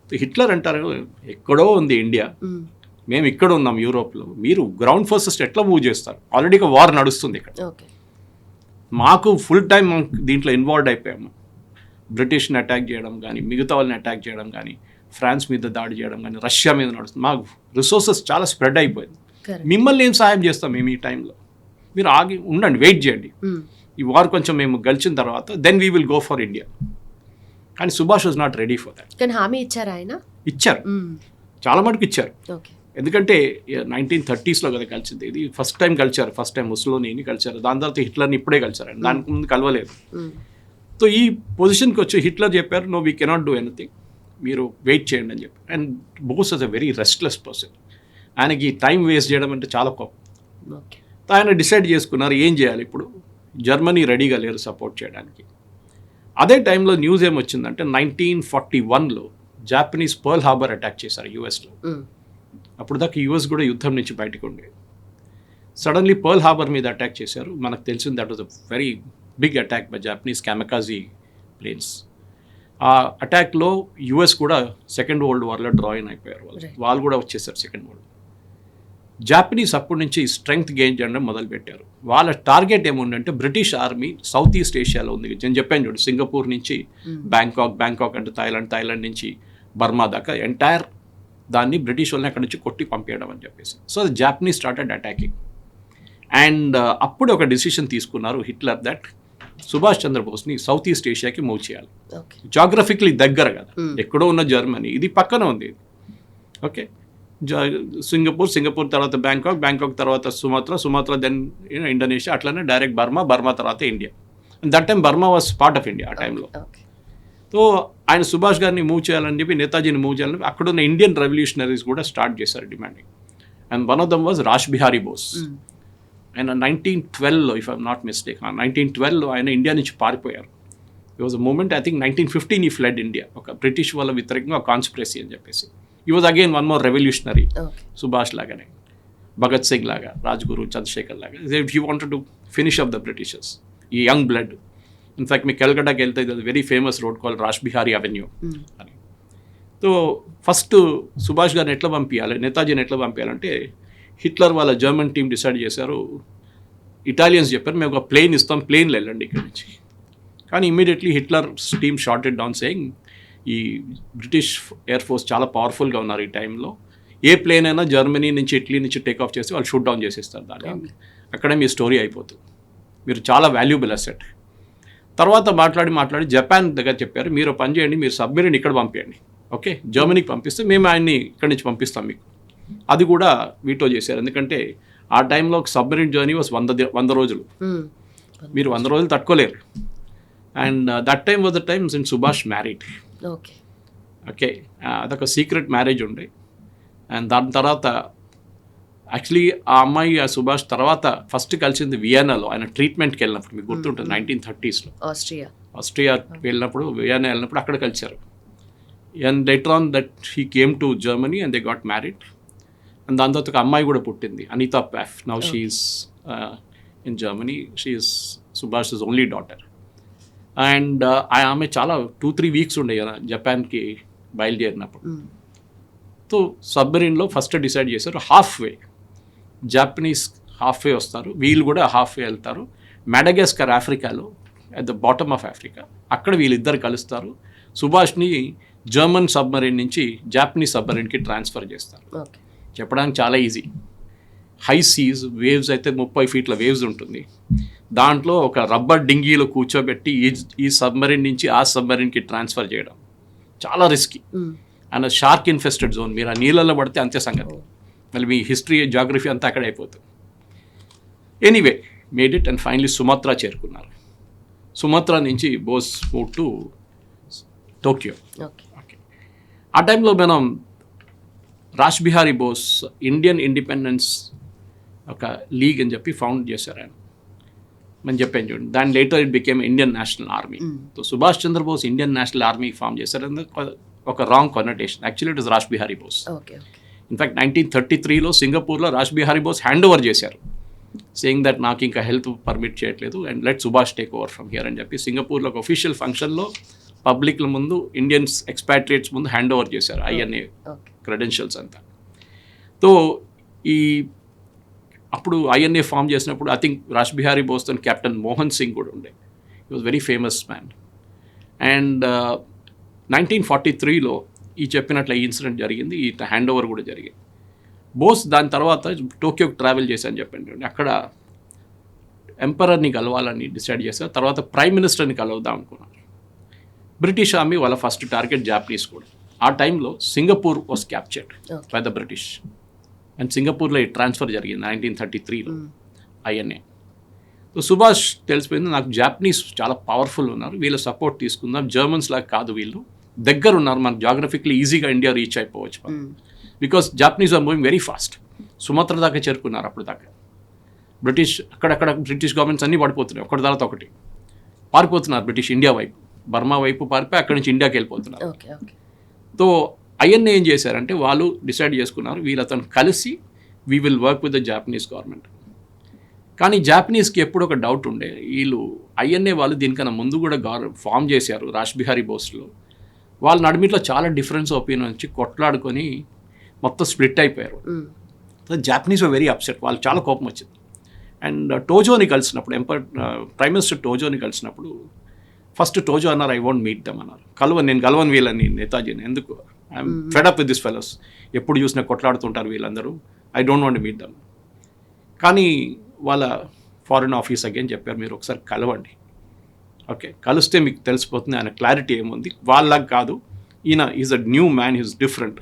సో హిట్లర్ అంటారు, ఎక్కడో ఉంది ఇండియా, మేము ఇక్కడ ఉన్నాం యూరోప్లో, మీరు గ్రౌండ్ ఫోర్సెస్ ఎట్లా మూవ్ చేస్తారు? ఆల్రెడీ ఒక వార్ నడుస్తుంది ఇక్కడ, మాకు ఫుల్ టైం దీంట్లో ఇన్వాల్వ్ అయిపోయాము. బ్రిటిష్ని అటాక్ చేయడం కానీ, మిగతా వాళ్ళని అటాక్ చేయడం కానీ, ఫ్రాన్స్ మీద దాడి చేయడం కానీ, రష్యా మీద నడుస్తుంది, మాకు రిసోర్సెస్ చాలా స్ప్రెడ్ అయిపోయింది. మిమ్మల్ని ఏం సహాయం చేస్తాం మేము ఈ టైంలో? మీరు ఆగి ఉండండి, వెయిట్ చేయండి, ఈ వార్ కొంచెం మేము గెలిచిన తర్వాత then we will go for India. కానీ Subhash was not ready for that. కానీ హామీ ఇచ్చారు ఆయన? ఇచ్చారు, చాలా మటుకు ఇచ్చారు. ఎందుకంటే 1930s కదా కలిసింది, ఇది ఫస్ట్ టైం కలిచారు, ఫస్ట్ టైం ముస్సోలినీని కలిచారు, దాని తర్వాత హిట్లర్ని ఇప్పుడే కలిచారు, దానికి ముందు కలవలేదు. సో ఈ పొజిషన్కి వచ్చి హిట్లర్ చెప్పారు, no we cannot do anything, మీరు వెయిట్ చేయండి అని చెప్పి. And Bose is a very restless person, ఆయనకి టైం వేస్ట్ చేయడం అంటే చాలా కోపం. ఆయన డిసైడ్ చేసుకున్నారు ఏం చేయాలి ఇప్పుడు, జర్మనీ రెడీగా లేరు సపోర్ట్ చేయడానికి. అదే టైంలో న్యూస్ ఏమొచ్చిందంటే 1941లో జాపనీస్ పర్ల్ హార్బర్ అటాక్ చేశారు యూఎస్లో. అప్పుడు దాకా యూఎస్ కూడా యుద్ధం నుంచి బయటకు ఉండేది. సడన్లీ పర్ల్ హార్బర్ మీద అటాక్ చేశారు. మనకు తెలిసింది that was a very big attack by Japanese kamikaze planes. ఆ అటాక్లో యూఎస్ కూడా సెకండ్ వరల్డ్ వార్లో డ్రాయిన్ అయిపోయారు, వాళ్ళు కూడా వచ్చేసారు సెకండ్ వరల్డ్. జాపనీస్ అప్పటి నుంచి స్ట్రెంగ్త్ గెయిన్ చేయడం మొదలుపెట్టారు. వాళ్ళ టార్గెట్ ఏముందంటే బ్రిటిష్ ఆర్మీ సౌత్ ఈస్ట్ ఏషియాలో ఉంది, నేను చెప్పాను చూడు, సింగపూర్ నుంచి బ్యాంకాక్ అంటే థాయిలాండ్ నుంచి బర్మా దాకా ఎంటైర్ దాన్ని బ్రిటిష్ వాళ్ళని అక్కడి నుంచి కొట్టి పంపించడం అని చెప్పేసి. So Japanese started attacking. And అప్పుడు ఒక డిసిషన్ తీసుకున్నారు హిట్లర్ దట్ సుభాష్ చంద్రబోస్ని సౌత్ ఈస్ట్ ఏషియాకి మూవ్ చేయాలి. జాగ్రఫికలీ దగ్గర కదా, ఎక్కడో ఉన్న జర్మనీ, ఇది పక్కన ఉంది. ఓకే, సింగపూర్ తర్వాత బ్యాంకాక్ తర్వాత సుమాత్రా దెన్ ఇండోనేషియా, అట్లనే డైరెక్ట్ బర్మా తర్వాత India. That time Burma was part of India ఆ టైంలో. సో ఆయన సుభాష్ గారిని మూవ్ చేయాలని చెప్పి, నేతాజీని మూవ్ చేయాలని చెప్పి అక్కడున్న ఇండియన్ రెవల్యూషనరీస్ కూడా స్టార్ట్ చేశారు demanding. And one of them was Raj Bihari Bose. ఆయన 1912లో, ఇఫ్ ఐఎమ్ నాట్ మిస్టేక్, 1912లో ఆయన ఇండియా నుంచి పారిపోయారు. It was a moment, I think 1915 ఈ ఫ్లడ్ ఇండియా, ఒక బ్రిటిష్ వాళ్ళ వ్యతిరేకంగా కాన్స్పిరసీ అని చెప్పేసి. ఈ was again one more revolutionary, Subhash లాగానే, భగత్ సింగ్ లాగా, రాజ్గురు, చంద్రశేఖర్ లాగా. He wanted to finish up the Britishers, ఈ యంగ్ బ్లడ్. ఇన్ఫ్యాక్ట్ మీ కల్కటాకి వెళ్తే very famous road call Raj Bihari avenue అని. సో ఫస్ట్ సుభాష్ గారిని ఎట్లా పంపించాలి, నేతాజీని ఎట్లా పంపించాలంటే హిట్లర్ వాళ్ళ జర్మన్ టీం డిసైడ్ చేశారు, ఇటాలియన్స్ చెప్పారు మేము ఒక ప్లేన్ ఇస్తాం, ప్లేన్లో వెళ్ళండి ఇక్కడి నుంచి. కానీ immediately Hitler team shorted down saying ఈ బ్రిటిష్ ఎయిర్ ఫోర్స్ చాలా పవర్ఫుల్గా ఉన్నారు ఈ టైంలో, ఏ ప్లేన్ అయినా జర్మనీ నుంచి ఇటలీ నుంచి టేక్ ఆఫ్ చేసి వాళ్ళు షూట్ డౌన్ చేసేస్తారు దాన్ని, అక్కడే మీ స్టోరీ అయిపోతుంది, మీరు చాలా వాల్యూబుల్ అసెట్. తర్వాత మాట్లాడి జపాన్ దగ్గర చెప్పారు, మీరు పని చేయండి, మీరు సబ్మెరీన్ ఇక్కడ పంపించండి, ఓకే, జర్మనీకి పంపిస్తే మేము ఆయన్ని ఇక్కడి నుంచి పంపిస్తాం మీకు. అది కూడా వీటో చేశారు, ఎందుకంటే ఆ టైంలో ఒక సబ్మెరీన్ జర్నీ వాజ్ 100 రోజులు, మీరు 100 రోజులు తట్టుకోలేరు. And that time was the time since Subhash married. Okay, అదొక సీక్రెట్ మ్యారేజ్ ఉండే. అండ్ దాని తర్వాత యాక్చువల్లీ ఆ అమ్మాయి ఆ సుభాష్ తర్వాత ఫస్ట్ కలిసింది వియన్నాలో, ఆయన ట్రీట్మెంట్కి వెళ్ళినప్పుడు, మీకు గుర్తుంటుంది 1930sలో ఆస్ట్రియా వెళ్ళినప్పుడు, వియన్నా వెళ్ళినప్పుడు అక్కడ కలిశారు. And later on that he came to Germany and they got married. And దాని తర్వాత ఒక అమ్మాయి కూడా పుట్టింది, Anita Pfaff. Now she's in Germany, she's Subhash only daughter. And ఆమె చాలా 2-3 వీక్స్ ఉండే కదా జపాన్కి బయలుదేరినప్పుడు. సో సబ్మెరీన్లో ఫస్ట్ డిసైడ్ చేశారు half way, Japanese half way వస్తారు, వీళ్ళు కూడా హాఫ్ వే వెళ్తారు, మెడగాస్కర్ ఆఫ్రికాలో at the bottom of Africa, అక్కడ వీళ్ళిద్దరు కలుస్తారు. సుభాష్ని జర్మన్ సబ్మెరీన్ నుంచి జాపనీస్ సబ్మెరీన్కి ట్రాన్స్ఫర్ చేస్తారు. చెప్పడానికి చాలా ఈజీ, హై సీస్ వేవ్స్ అయితే 30 ఫీట్ల వేవ్స్ ఉంటుంది, దాంట్లో ఒక రబ్బర్ డింగీలో కూర్చోబెట్టి ఈ సబ్మెరీన్ నుంచి ఆ సబ్మెరీన్కి ట్రాన్స్ఫర్ చేయడం చాలా risky. And shark infested zone, మీరు ఆ నీళ్ళలో పడితే అంతే సంగతి, మళ్ళీ మీ హిస్టరీ జాగ్రఫీ అంతా అక్కడే అయిపోతుంది. Anyway made it and finally Sumatra చేరుకున్నారు. సుమాత్రా నుంచి Bose move to Tokyo. Okay, ఆ టైంలో మనం రాజ్ బిహారీ బోస్ ఇండియన్ ఇండిపెండెన్స్ ఒక లీగ్ అని చెప్పి ఫౌండ్ చేశారు ఆయన, మనం చెప్పాను చూడండి. దాని later it became Indian National Army. So Subhash Chandra Bose Indian National Army form చేశారు, ఒక wrong connotation. Actually it is Raj Bihari Bose. In fact 1933లో సింగపూర్లో రాజ్ బిహారీ బోస్ హ్యాండ్ ఓవర్ చేశారు, సేయింగ్ దట్ నాకు ఇంకా హెల్త్ పర్మిట్ చేయట్లేదు and let Subhash take over from here అని చెప్పి సింగపూర్లో ఒక అఫీషియల్ ఫంక్షన్లో పబ్లిక్ల ముందు ఇండియన్స్ ఎక్స్పాట్రియేట్స్ ముందు హ్యాండ్ ఓవర్ చేశారు ఐఎన్ఏ క్రెడెన్షియల్స్ అంతా. సో అప్పుడు ఐఎన్ఏ ఫామ్ చేసినప్పుడు ఐ థింక్ రాజ్ బిహారీ బోస్తో కెప్టెన్ మోహన్ సింగ్ కూడా ఉండే, he was very famous man. And 1943లో ఈ చెప్పినట్ల ఈ ఇన్సిడెంట్ జరిగింది, ఈ హ్యాండ్ ఓవర్ కూడా జరిగింది. బోస్ దాని తర్వాత టోక్యోకి ట్రావెల్ చేశాను చెప్పండి, అక్కడ ఎంపరర్ని కలవాలని డిసైడ్ చేశారు. తర్వాత ప్రైమ్ మినిస్టర్ని కలవదాం అనుకున్నారు. బ్రిటిష్ ఆర్మీ వాళ్ళ ఫస్ట్ టార్గెట్ జాపనీస్ కూడా. ఆ టైంలో Singapore was captured by the British. And సింగపూర్లో ఈ ట్రాన్స్ఫర్ జరిగింది 1933లో ఐఎన్ఏ. సో సుభాష్ తెలిసిపోయింది నాకు జాపనీస్ చాలా పవర్ఫుల్ ఉన్నారు, వీళ్ళ సపోర్ట్ తీసుకుందాం, జర్మన్స్ లాగా కాదు వీళ్ళు, దగ్గర ఉన్నారు, మనకు జాగ్రఫికలీ ఈజీగా ఇండియా రీచ్ అయిపోవచ్చు because Japanese are moving very fast. Sumatra దాకా చేరుకున్నారు అప్పుడు దాకా. అక్కడక్కడ బ్రిటిష్ గవర్నమెంట్స్ అన్నీ పడిపోతున్నాయి, ఒకటి తర్వాత ఒకటి పారిపోతున్నారు బ్రిటిష్ ఇండియా వైపు, బర్మా వైపు పారిపోయి అక్కడి నుంచి ఇండియాకి వెళ్ళిపోతున్నారు. సో ఐఎన్ఏ ఏం చేశారంటే వాళ్ళు డిసైడ్ చేసుకున్నారు వీళ్ళతో కలిసి we will work with the Japanese government. కానీ జాపనీస్కి ఎప్పుడు ఒక డౌట్ ఉండే, వీళ్ళు ఐఎన్ఏ వాళ్ళు దీనికన్నా ముందు కూడా ఫామ్ చేశారు రాష్బిహారీ బోస్లో, వాళ్ళ నడిమిట్లో చాలా డిఫరెన్స్ ఒపీనియన్ వచ్చి కొట్లాడుకొని మొత్తం స్ప్లిట్ అయిపోయారు. సో జాపనీస్ వెరీ అప్సెట్, వాళ్ళు చాలా కోపం వచ్చింది. అండ్ టోజోని కలిసినప్పుడు ప్రైమ్ మినిస్టర్ టోజోని కలిసినప్పుడు ఫస్ట్ టోజో అన్నారు ఐ వాంట్ మీట్ దమ్ అన్నారు. నేను కలవను వీళ్ళని నేతాజీని, ఎందుకు I'm fed up with this fellows, ఎప్పుడు చూసినా కొట్లాడుతుంటారు వీళ్ళందరూ, I don't want meet dum. కానీ వాళ్ళ ఫారిన్ ఆఫీస్ అగైన్ చెప్పారు మీరు ఒకసారి కలవండి, ఓకే కలిస్తే మీకు తెలిసిపోతుంది ఆయన క్లారిటీ ఏముంది, వాళ్ళకి కాదు ఈయన is a new man, is different.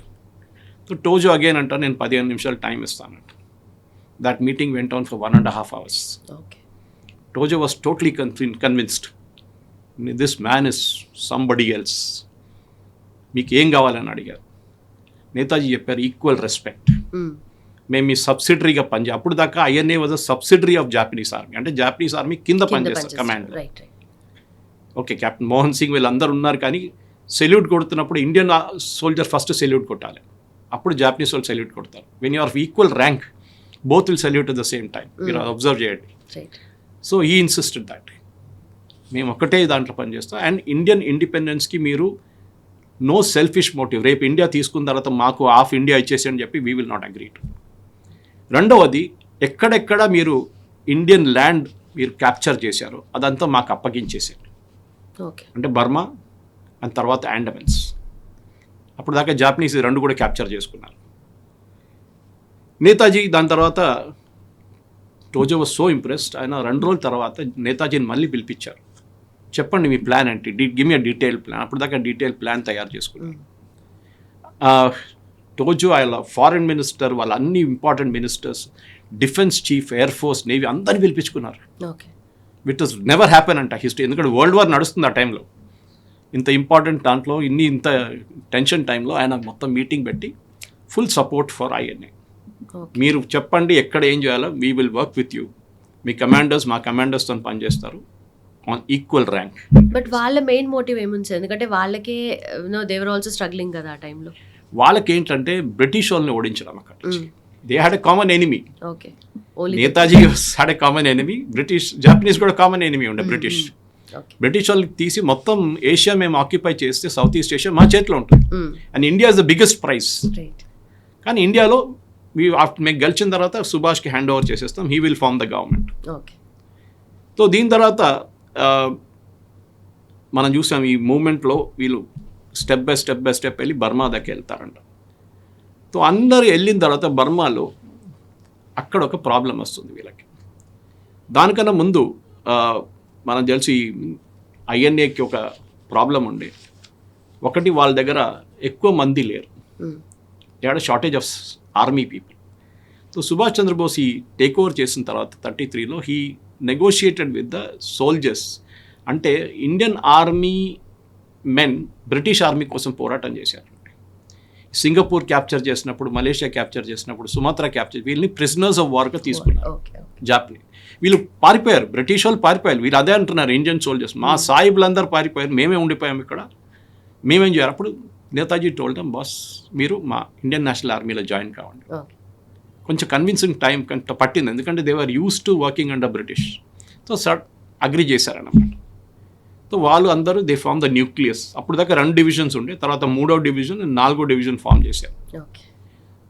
So Tojo again అంటారు నేను 15 నిమిషాలు టైం ఇస్తానంట. That meeting went on for 1.5 hours. Tojo was totally convinced this man is somebody else. మీకు ఏం కావాలని అడిగారు. నేతాజీ చెప్పారు ఈక్వల్ రెస్పెక్ట్, మేము మీ సబ్సిడరీగా పనిచేయాలి. అప్పుడు దాకా INA was a subsidiary of Japanese army, అంటే జాపనీస్ ఆర్మీ కింద పనిచేస్తారు command. Okay captain Mohan Singh వీళ్ళందరూ ఉన్నారు, కానీ సెల్యూట్ కొడుతున్నప్పుడు ఇండియన్ సోల్జర్ ఫస్ట్ సెల్యూట్ కొట్టాలి, అప్పుడు జాపనీస్ వాళ్ళు సెల్యూట్ కొడతారు. When you are equal rank both will salute at the same time, మీరు అబ్జర్వ్ చేయండి. సో ఈ ఇన్సిస్టెడ్ దట్ మేము ఒకటే దాంట్లో పనిచేస్తాం. అండ్ ఇండియన్ ఇండిపెండెన్స్కి మీరు నో సెల్ఫిష్ మోటివ్, రేపు ఇండియా తీసుకున్న తర్వాత మాకు హాఫ్ ఇండియా ఇచ్చేసి అని చెప్పి we will not agree to. రెండవది ఎక్కడెక్కడ మీరు ఇండియన్ ల్యాండ్ మీరు క్యాప్చర్ చేశారో అదంతా మాకు అప్పగించేసారు, అంటే బర్మా అండ్ తర్వాత అండమాన్స్. అప్పుడు దాకా జాపనీస్ రెండు కూడా క్యాప్చర్ చేసుకున్నారు. నేతాజీ దాని తర్వాత టోజో వాజ్ సో ఇంప్రెస్డ్, ఆయన 2 రోజుల తర్వాత నేతాజీని మళ్ళీ పిలిపించారు, చెప్పండి మీ ప్లాన్ ఏంటి, గివ్ మీ అ డీటెయిల్ ప్లాన్. అప్పుడు దాకా డీటెయిల్ ప్లాన్ తయారు చేసుకున్నారు. టోజో ఆయన ఫారెన్ మినిస్టర్, వాళ్ళ అన్ని important ministers, defence chief, air force, navy అందరినీ పిలిపించుకున్నారు. విట్ వాజ్ నెవర్ హ్యాపెన్ అంట హిస్టరీ, ఎందుకంటే వరల్డ్ వార్ నడుస్తుంది ఆ టైంలో. ఇంత ఇంపార్టెంట్ దాంట్లో ఇంత టెన్షన్ టైంలో ఆయన మొత్తం మీటింగ్ పెట్టి ఫుల్ సపోర్ట్ ఫర్ ఐఎన్ఏ. మీరు చెప్పండి ఎక్కడ ఏం చేయాలో, we will work with you, me commanders మా కమాండర్స్తో పనిచేస్తారు ఆన్ ఈక్వల్ ర్యాంక్. బట్ వాళ్ళ మెయిన్ మోటివ్ ఏముంది, ఎందుకంటే వాళ్ళకే దే వర్ ఆల్సో స్ట్రగ్లింగ్ కదా ఆ టైంలో. వాళ్ళకి ఏంటంటే బ్రిటిష్ వాళ్ళని ఓడించడం. అక్కడ they had a common enemy. Netaji had a common enemy, Japanese కూడా కామన్ ఎనిమీ ఉండే. బ్రిటిష్ వాళ్ళకి తీసి మొత్తం ఏషియా మేము ఆక్యుపై చేస్తే సౌత్ ఈస్ట్ ఏషియా మా చేతిలో ఉంటుంది, and India is the biggest prize. కానీ ఇండియాలో మేము గెలిచిన తర్వాత సుభాష్కి హ్యాండ్ ఓవర్ చేసేస్తాం, he will form the government. So దీని తర్వాత మనం చూసాం ఈ మూమెంట్లో వీళ్ళు స్టెప్ బై స్టెప్ వెళ్ళి బర్మా దాకా వెళ్తారంట. సో అందరు వెళ్ళిన తర్వాత బర్మాలో అక్కడ ఒక ప్రాబ్లం వస్తుంది వీళ్ళకి. దానికన్నా ముందు మనం తెలిసి ఐఎన్ఏకి ఒక ప్రాబ్లం ఉండే, ఒకటి వాళ్ళ దగ్గర ఎక్కువ మంది లేరు, they had shortage of army people. So Subhash Chandra Bose ఈ టేక్ ఓవర్ చేసిన తర్వాత 33లో he negotiated with the soldiers. అంటే Indian army men British army కోసం పోరాటం చేశారు. సింగపూర్ క్యాప్చర్ చేసినప్పుడు, మలేషియా క్యాప్చర్ చేసినప్పుడు, సుమాత్రా క్యాప్చర్, వీళ్ళని ప్రిజనర్స్ ఆఫ్ వార్గా తీసుకున్నారు జాపనీస్. వీళ్ళు పారిపోయారు, బ్రిటిష్ వాళ్ళు పారిపోయారు. వీళ్ళు అదే అంటున్నారు ఇండియన్ సోల్జర్స్, మా సాయిబులందరూ పారిపోయారు, మేమే ఉండిపోయాం ఇక్కడ, మేమేం చేయాలి. అప్పుడు నేతాజీ టోల్డ్ దెమ్, బాస్ మీరు మా ఇండియన్ నేషనల్ ఆర్మీలో జాయిన్ కావండి. కొంచెం కన్విన్సింగ్ టైం పట్టింది, ఎందుకంటే they are used to working under British. So agree చేశారన్నమాట. సో వాళ్ళు అందరూ దే ఫార్మ్ ద న్యూక్లియస్. అప్పుడు దాకా 2 డివిజన్స్ ఉండే, తర్వాత 3వ డివిజన్ 4వ డివిజన్ ఫామ్ చేశారు.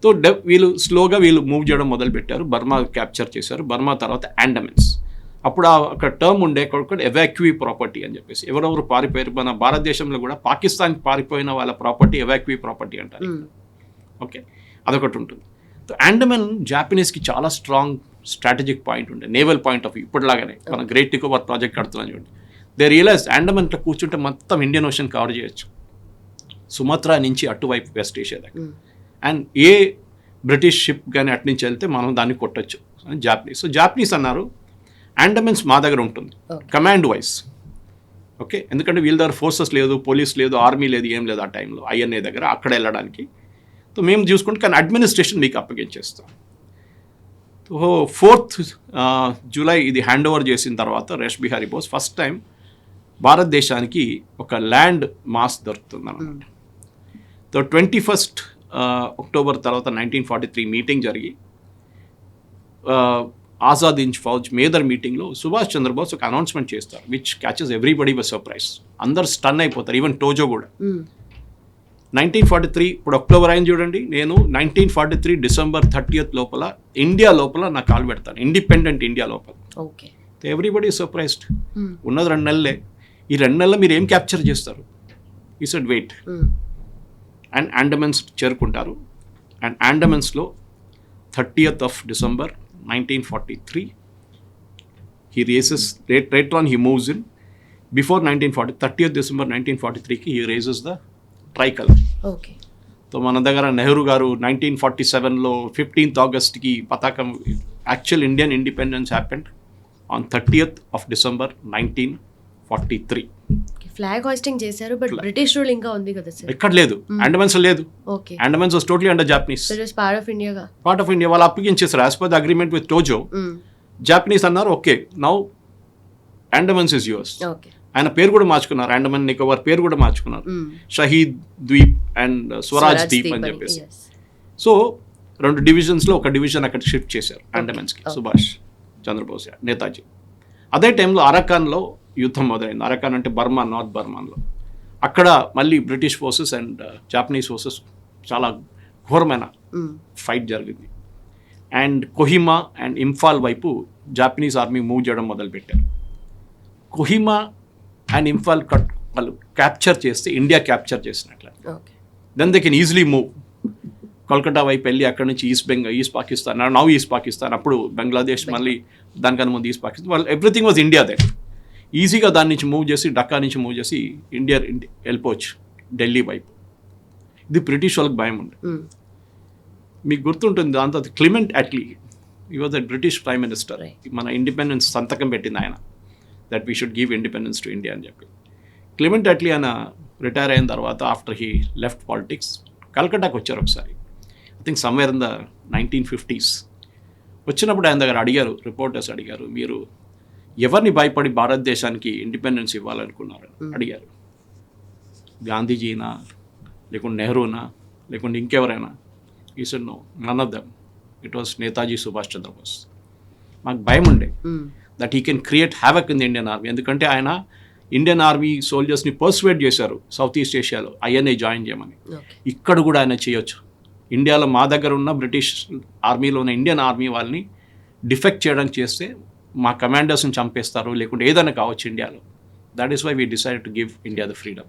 సో వీళ్ళు స్లోగా మూవ్ చేయడం మొదలుపెట్టారు. బర్మా క్యాప్చర్ చేశారు. బర్మా తర్వాత అండమాన్స్. అప్పుడు అక్కడ టర్మ్ ఉండే ఎవాక్యూీ ప్రాపర్టీ అని చెప్పేసి, ఎవరెవరు పారిపోయారు, మన భారతదేశంలో కూడా పాకిస్తాన్కి పారిపోయిన వాళ్ళ ప్రాపర్టీ ఎవాక్యూీ ప్రాపర్టీ అంటారు. ఓకే, అదొకటి ఉంటుంది. సో అండమాన్ జాపనీస్కి చాలా స్ట్రాంగ్ స్ట్రాటజిక్ పాయింట్ ఉండే, నేవల్ పాయింట్ ఆఫ్ వ్యూ. ఇప్పటిలాగానే మన గ్రేట్ నికోబార్ ప్రాజెక్ట్ కడుతున్నాం చూడండి. దే రియలైజ్ అండమాన్లో కూర్చుంటే మొత్తం ఇండియన్ ఓషన్ కవర్ చేయొచ్చు, సుమత్రా నుంచి అటువైపు వెస్ట్ ఏషియా దగ్గర. అండ్ ఏ బ్రిటిష్ షిప్ కానీ అటు నుంచి వెళ్తే మనం దాన్ని కొట్టచ్చు అని జాపనీస్. సో జాపనీస్ అన్నారు అండమెన్స్ మా దగ్గర ఉంటుంది కమాండ్ వైజ్. ఓకే, ఎందుకంటే వీళ్ళ దగ్గర ఫోర్సెస్ లేదు, పోలీస్ లేదు, ఆర్మీ లేదు, ఏం లేదు ఆ టైంలో ఐఎన్ఏ దగ్గర అక్కడ వెళ్ళడానికి. సో మేము చూసుకుంటే కానీ అడ్మినిస్ట్రేషన్ మీకు అప్పగించేస్తాం. సో 4th జూలై ఇది హ్యాండ్ ఓవర్ చేసిన తర్వాత రేష్ బిహారీ బోస్ ఫస్ట్ టైం భారతదేశానికి ఒక ల్యాండ్ మాస్ దొరుకుతుంది అన్నమాట. సో 21st అక్టోబర్ తర్వాత 1943 మీటింగ్ జరిగి ఆజాద్ హింద్ ఫౌజ్ మేదర్ మీటింగ్లో సుభాష్ చంద్రబోస్ ఒక అనౌన్స్మెంట్ చేస్తారు which catches everybody were surprise. అందరు స్టన్ అయిపోతారు, ఈవెన్ టోజో కూడా. 1943 ఇప్పుడు అక్టోబర్ అయింది చూడండి, నేను 1943 డిసెంబర్ 30th లోపల ఇండియా లోపల నా కాలు పెడతాను, ఇండిపెండెంట్ ఇండియా లోపల. Okay, everybody surprised. ఉన్నది 2 నెలలే, ఈ 2 నెలల్లో మీరు ఏం క్యాప్చర్ చేస్తారు? ఈ సెడ్ వెయిట్. అండ్ అండమెన్స్ చేరుకుంటారు. అండ్ అండమెన్స్లో 30th of December 1943 he raises, later on he moves in. Before 30th December 1943కి he raises the tricolour. Okay, so మన దగ్గర నెహ్రూ గారు 1947లో 15th Augustకి పతాకం, actual Indian independence happened on 30th of December 1943. Flag hoisting చేశారు, but British rule ఇంకా ఉంది కదా సార్? ఎక్కడ లేదు, అండమాన్స్ లేదు. Okay, Andamans was totally under Japanese. So it was part of India. Part of India వాళ్ళు అప్పగించేసారు as per the agreement with Tojo. Japanese అన్నారు okay now Andamans is yours. Okay, ఆయన పేరు కూడా మార్చుకున్నారు, అండమాన్ నికోబార్ పేరు కూడా మార్చుకున్నారు, షహీద్ ద్వీప్ అండ్ స్వరాజ్ ద్వీప్ అని చెప్పేసి. సో 2 డివిజన్స్లో ఒక డివిజన్ అక్కడ షిఫ్ట్ చేశారు అండమాన్స్కి సుభాష్ చంద్రబోస్, నేతాజీ. అదే టైంలో అరకాన్లో యుద్ధం మొదలైంది. అరకాన్ అంటే బర్మా, నార్త్ బర్మాన్లో. అక్కడ మళ్ళీ British forces and Japanese forces చాలా ఘోరమైన ఫైట్ జరిగింది. అండ్ కొహిమా అండ్ ఇంఫాల్ వైపు జాపనీస్ ఆర్మీ మూవ్ చేయడం మొదలుపెట్టారు. కొహిమా అండ్ ఇంఫాల్ వాళ్ళు క్యాప్చర్ చేస్తే ఇండియా క్యాప్చర్ చేసినట్లే. Then they can easily move. Kolkata వైపు వెళ్ళి అక్కడ నుంచి east Pakistan, now east Pakistan, అప్పుడు బంగ్లాదేశ్, మళ్ళీ దానికన్నా ముందు ఈస్ట్ పాకిస్తాన్, వాళ్ళు ఎవ్రీథింగ్ వాజ్ ఇండియా దెన్. ఈజీగా దాని నుంచి మూవ్ చేసి, డక్కా నుంచి మూవ్ చేసి ఇండియా వెళ్ళిపోవచ్చు ఢిల్లీ వైపు. ఇది బ్రిటిష్ వాళ్ళకి భయం ఉండే. మీకు గుర్తుంటుంది దాంతో క్లిమెంట్ అట్లీ, ఈ was the British prime minister. మన ఇండిపెండెన్స్ సంతకం పెట్టింది ఆయన, that we should give independence to India అని చెప్పి. క్లిమెంట్ అట్లీ ఆయన రిటైర్ అయిన తర్వాత ఆఫ్టర్ హీ లెఫ్ట్ పాలిటిక్స్ కల్కటాకి వచ్చారు ఒకసారి, I think somewhere in the 1950s. వచ్చినప్పుడు ఆయన దగ్గర అడిగారు, రిపోర్టర్స్ అడిగారు, మీరు ఎవరిని భయపడి భారతదేశానికి ఇండిపెండెన్స్ ఇవ్వాలనుకున్నారు అడిగారు. గాంధీజీనా, లేకుంటే నెహ్రూనా, లేకుంటే ఇంకెవరైనా? He said no, none of them, it was Netaji Subhash Chandra Bose. మాకు భయం ఉండే that he can create havoc in the Indian army. ఎందుకంటే ఆయన ఇండియన్ ఆర్మీ సోల్జర్స్ని పర్సువేట్ చేశారు సౌత్ ఈస్ట్ ఏషియాలో ఐఎన్ఏ జాయిన్ చేయమని. ఇక్కడ కూడా ఆయన చేయొచ్చు. ఇండియాలో మా దగ్గర ఉన్న బ్రిటిష్ ఆర్మీలో ఉన్న ఇండియన్ ఆర్మీ వాళ్ళని డిఫెక్ట్ చేయడానికి చేస్తే మా కమాండర్స్ని చంపేస్తారు, లేకుంటే ఏదైనా కావచ్చు ఇండియాలో. That is why we decide to give India the freedom.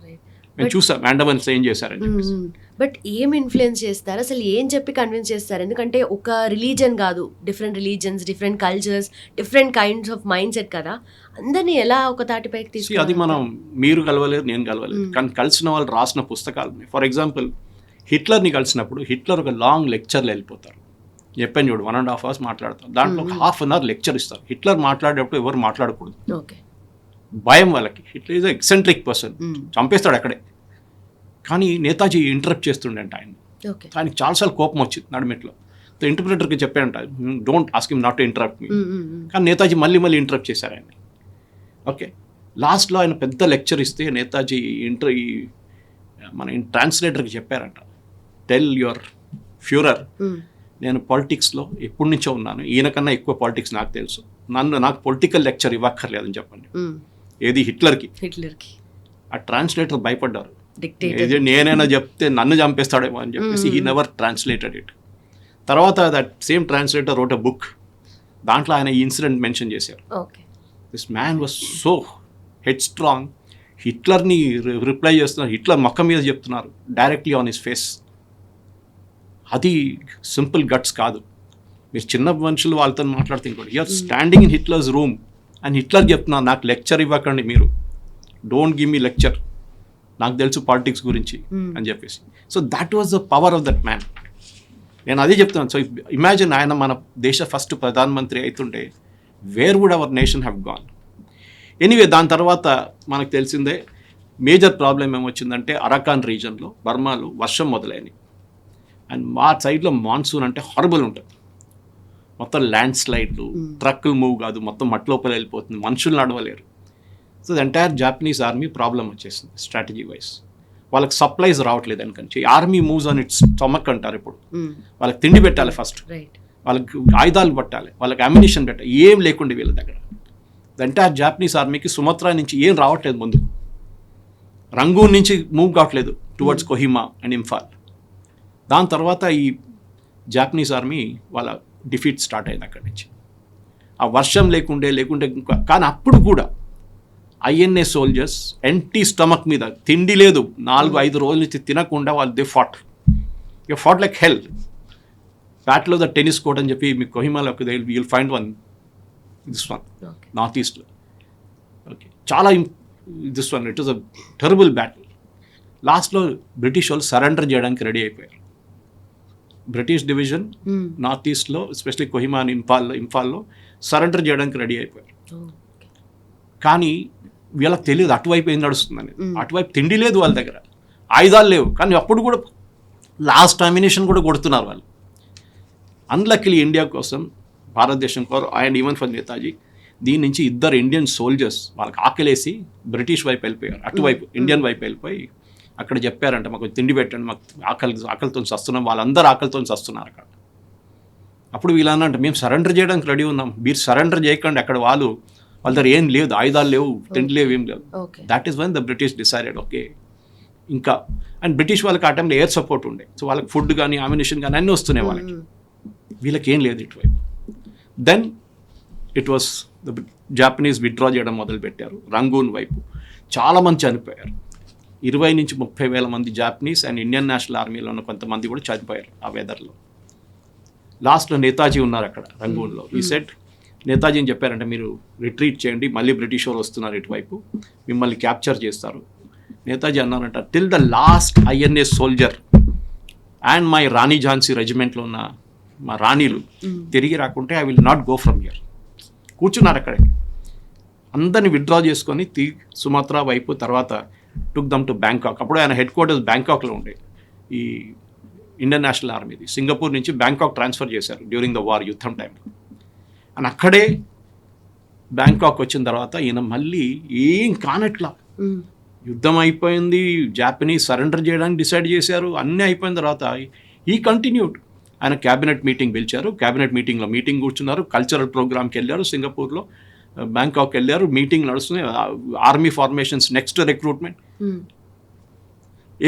మేము చూసాం అండమాన్స్ ఏం చేశారని చెప్పేసి. బట్ ఏం ఇన్ఫ్లుయెన్స్ చేస్తారు అసలు, ఏం చెప్పి కన్విన్స్ చేస్తారు? ఎందుకంటే ఒక రిలీజన్ కాదు, different religions, different cultures, different kinds of mind set కదా, అందరినీ ఎలా ఒక తాటిపైకి తీసుకు? అది మనం, మీరు కలవలేదు, నేను కలవలేదు, కానీ కలిసిన వాళ్ళు రాసిన పుస్తకాలు. ఫర్ ఎగ్జాంపుల్ హిట్లర్ని కలిసినప్పుడు హిట్లర్ ఒక లాంగ్ లెక్చర్లో వెళ్ళిపోతారు. చెప్పాను చూడు, 1.5 hours మాట్లాడతారు, దాంట్లో ఒక ½ an hour లెక్చర్ ఇస్తారు. హిట్లర్ మాట్లాడేటప్పుడు ఎవరు మాట్లాడకూడదు, ఓకే, భయం వాళ్ళకి. హిట్లర్ ఈజ్ ఎక్సెంట్రిక్ పర్సన్, చంపేస్తాడు అక్కడే. కానీ నేతాజీ ఇంటరప్ట్ చేస్తుండంట ఆయన. ఆయనకి చాలాసార్లు కోపం వచ్చింది నడిమిట్లో. సో ఇంటర్ప్రిటర్కి చెప్పాడంట, don't ask him not to interrupt me. కానీ నేతాజీ మళ్ళీ ఇంటరప్ట్ చేశారు ఆయన. ఓకే, లాస్ట్లో ఆయన పెద్ద లెక్చర్ ఇస్తే నేతాజీ మన ట్రాన్స్లేటర్కి చెప్పారంట, టెల్ యువర్ ఫ్యూరర్, నేను పాలిటిక్స్లో ఎప్పటి నుంచో ఉన్నాను, ఈయనకన్నా ఎక్కువ పాలిటిక్స్ నాకు తెలుసు, నాకు పొలిటికల్ లెక్చర్ ఇవ్వక్కర్లేదని చెప్పండి. ఏది హిట్లర్కి. ఆ ట్రాన్స్లేటర్ భయపడ్డారు, నేనైనా చెప్తే నన్ను చంపేస్తాడేమో అని చెప్పేసి హీ నెవర్ ట్రాన్స్లేటెడ్ ఇట్. తర్వాత that same translator wrote a book, దాంట్లో ఆయన ఈ ఇన్సిడెంట్ మెన్షన్ చేశారు. This man was so head strong, హిట్లర్ని రిప్లై చేస్తున్నారు, హిట్లర్ మొక్క మీద చెప్తున్నారు డైరెక్ట్లీ ఆన్ హిస్ ఫేస్. అది సింపుల్ గట్స్ కాదు. మీరు చిన్న మనుషులు వాళ్ళతో మాట్లాడితే ఇంకోటి, you're standing in Hitler's room and Hitler చెప్తున్నారు, నాకు లెక్చర్ ఇవ్వకండి మీరు, డోంట్ గివ్ మీ లెక్చర్, నాకు తెలుసు పాలిటిక్స్ గురించి అని చెప్పేసి. So that was the power of that man. నేను అదే చెప్తున్నాను. సో ఇమాజిన్ ఆయన మన దేశ ఫస్ట్ ప్రధానమంత్రి అవుతుంటే where would our nation have gone. Anyway దాని తర్వాత మనకు తెలిసిందే మేజర్ ప్రాబ్లం ఏమొచ్చిందంటే అరకాన్ రీజన్లో బర్మాలో వర్షం మొదలైనవి. అండ్ మా సైడ్లో మాన్సూన్ అంటే హారబుల్ ఉంటుంది. మొత్తం ల్యాండ్ స్లైడ్లు, ట్రక్కులు మూవ్ కాదు, మొత్తం మట్టి లోపల వెళ్ళిపోతుంది, మనుషులు నడవలేరు. So the entire Japanese army problem వచ్చేసింది స్ట్రాటజీ వైజ్. వాళ్ళకి సప్లైస్ రావట్లేదు అనుకని army moves on its stomach అంటారు. ఇప్పుడు వాళ్ళకి తిండి పెట్టాలి ఫస్ట్, వాళ్ళకి ఆయుధాలు పట్టాలి, వాళ్ళకి అమ్యునిషన్ పెట్టాలి, ఏం లేకుండా వీళ్ళ దగ్గర. ద ఎంటైర్ జాపనీస్ ఆర్మీకి సుమత్రా నుంచి ఏం రావట్లేదు ముందుకు, రంగూన్ నుంచి మూవ్ కావట్లేదు టువర్డ్స్ కొహిమా అండ్ ఇంఫాల్. దాని తర్వాత ఈ జాపనీస్ ఆర్మీ వాళ్ళ డిఫీట్ స్టార్ట్ అయింది అక్కడి నుంచి. ఆ వర్షం లేకుంటే కానీ అప్పుడు కూడా ఐఎన్ఏ సోల్జర్స్ ఎంటీ స్టమక్ మీద, తిండి లేదు, 4-5 రోజుల నుంచి తినకుండా వాళ్ళు they fought like hell. Battle of the tennis court అని చెప్పి మీకు కొహిమాలో will find this one north ఈస్ట్లో. ఓకే, చాలా this one it was a terrible battle. లాస్ట్లో బ్రిటిష్ వాళ్ళు సరెండర్ చేయడానికి రెడీ అయిపోయారు. బ్రిటిష్ డివిజన్ నార్త్ ఈస్ట్లో ఎస్పెషల్లీ కొహిమా అని ఇంఫాల్లో సరెండర్ చేయడానికి రెడీ అయిపోయారు. కానీ వీళ్ళకి తెలియదు అటువైపు ఏం నడుస్తుందని. అటువైపు తిండి లేదు వాళ్ళ దగ్గర, ఆయుధాలు లేవు, కానీ అప్పుడు కూడా లాస్ట్ అమ్యునిషన్ కూడా కొడుతున్నారు వాళ్ళు. అన్లక్కీలీ ఇండియా కోసం, భారతదేశం కోసం అండ్ ఈవెన్ ఫర్ నేతాజీ, దీని నుంచి 2 ఇండియన్ సోల్జర్స్ వాళ్ళకి ఆకలేసి బ్రిటిష్ వైపు వెళ్ళిపోయారు, అటువైపు ఇండియన్ వైపు వెళ్ళిపోయి అక్కడ చెప్పారంట మాకు తిండి పెట్టండి, మాకు ఆకలితో చస్తున్నాం. వాళ్ళందరూ ఆకలితో చస్తున్నారు అక్కడ. అప్పుడు వీళ్ళనంటే మేము సరెండర్ చేయడానికి రెడీ ఉన్నాం, మీరు సరెండర్ చేయకండి. అక్కడ వాళ్ళ దగ్గర ఏం లేదు, ఆయుధాలు లేవు, తిండి లేవు, ఏం లేవు. That is one the British decided okay ఇంకా. అండ్ బ్రిటిష్ వాళ్ళకి ఆ టైంలో ఎయిర్ సపోర్ట్ ఉండే, సో వాళ్ళకి ఫుడ్ కానీ అమ్యునిషన్ కానీ అన్నీ వస్తున్నాయి వాళ్ళకి. వీళ్ళకి ఏం లేదు ఇటువైపు. Then it was the Japanese withdraw చేయడం మొదలుపెట్టారు రంగూన్ వైపు. చాలామంది చనిపోయారు, 20 నుంచి 30 వేల మంది జాపనీస్ అండ్ ఇండియన్ నేషనల్ ఆర్మీలో ఉన్న కొంతమంది కూడా చనిపోయారు ఆ వెదర్లో. లాస్ట్లో నేతాజీ ఉన్నారు అక్కడ రంగూన్లో. ఈ సెట్ నేతాజీని చెప్పారంటే మీరు రిట్రీట్ చేయండి, మళ్ళీ బ్రిటిష్ వాళ్ళు వస్తున్నారు ఇటువైపు, మిమ్మల్ని క్యాప్చర్ చేస్తారు. నేతాజీ అన్నారంట till the last INA soldier and my Rani Jhansi రెజిమెంట్లో ఉన్న మా రాణీలు తిరిగి రాకుంటే I will not go from here. కూర్చున్నారు అక్కడే, అందరిని విత్డ్రా చేసుకొని సుమత్రా వైపు, తర్వాత టుక్ దమ్ టు బ్యాంకాక్. అప్పుడు ఆయన హెడ్ క్వార్టర్స్ బ్యాంకాక్లో ఉండే ఈ ఇండియన్ నేషనల్ ఆర్మీది. సింగపూర్ నుంచి బ్యాంకాక్ ట్రాన్స్ఫర్ చేశారు డ్యూరింగ్ ద వార్, యుద్ధం టైంలో. అని అక్కడే బ్యాంకాక్ వచ్చిన తర్వాత ఈయన మళ్ళీ ఏం కానట్లా, యుద్ధం అయిపోయింది, జాపనీస్ సరెండర్ చేయడానికి డిసైడ్ చేశారు, అన్నీ అయిపోయిన తర్వాత ఈ కంటిన్యూడ్. ఆయన క్యాబినెట్ మీటింగ్ పిలిచారు, క్యాబినెట్ మీటింగ్లో కూర్చున్నారు, కల్చరల్ ప్రోగ్రామ్కి వెళ్ళారు, సింగపూర్లో బ్యాంకాక్ వెళ్ళారు, మీటింగ్ నడుస్తున్నాయి, ఆర్మీ ఫార్మేషన్స్, నెక్స్ట్ రిక్రూట్మెంట్.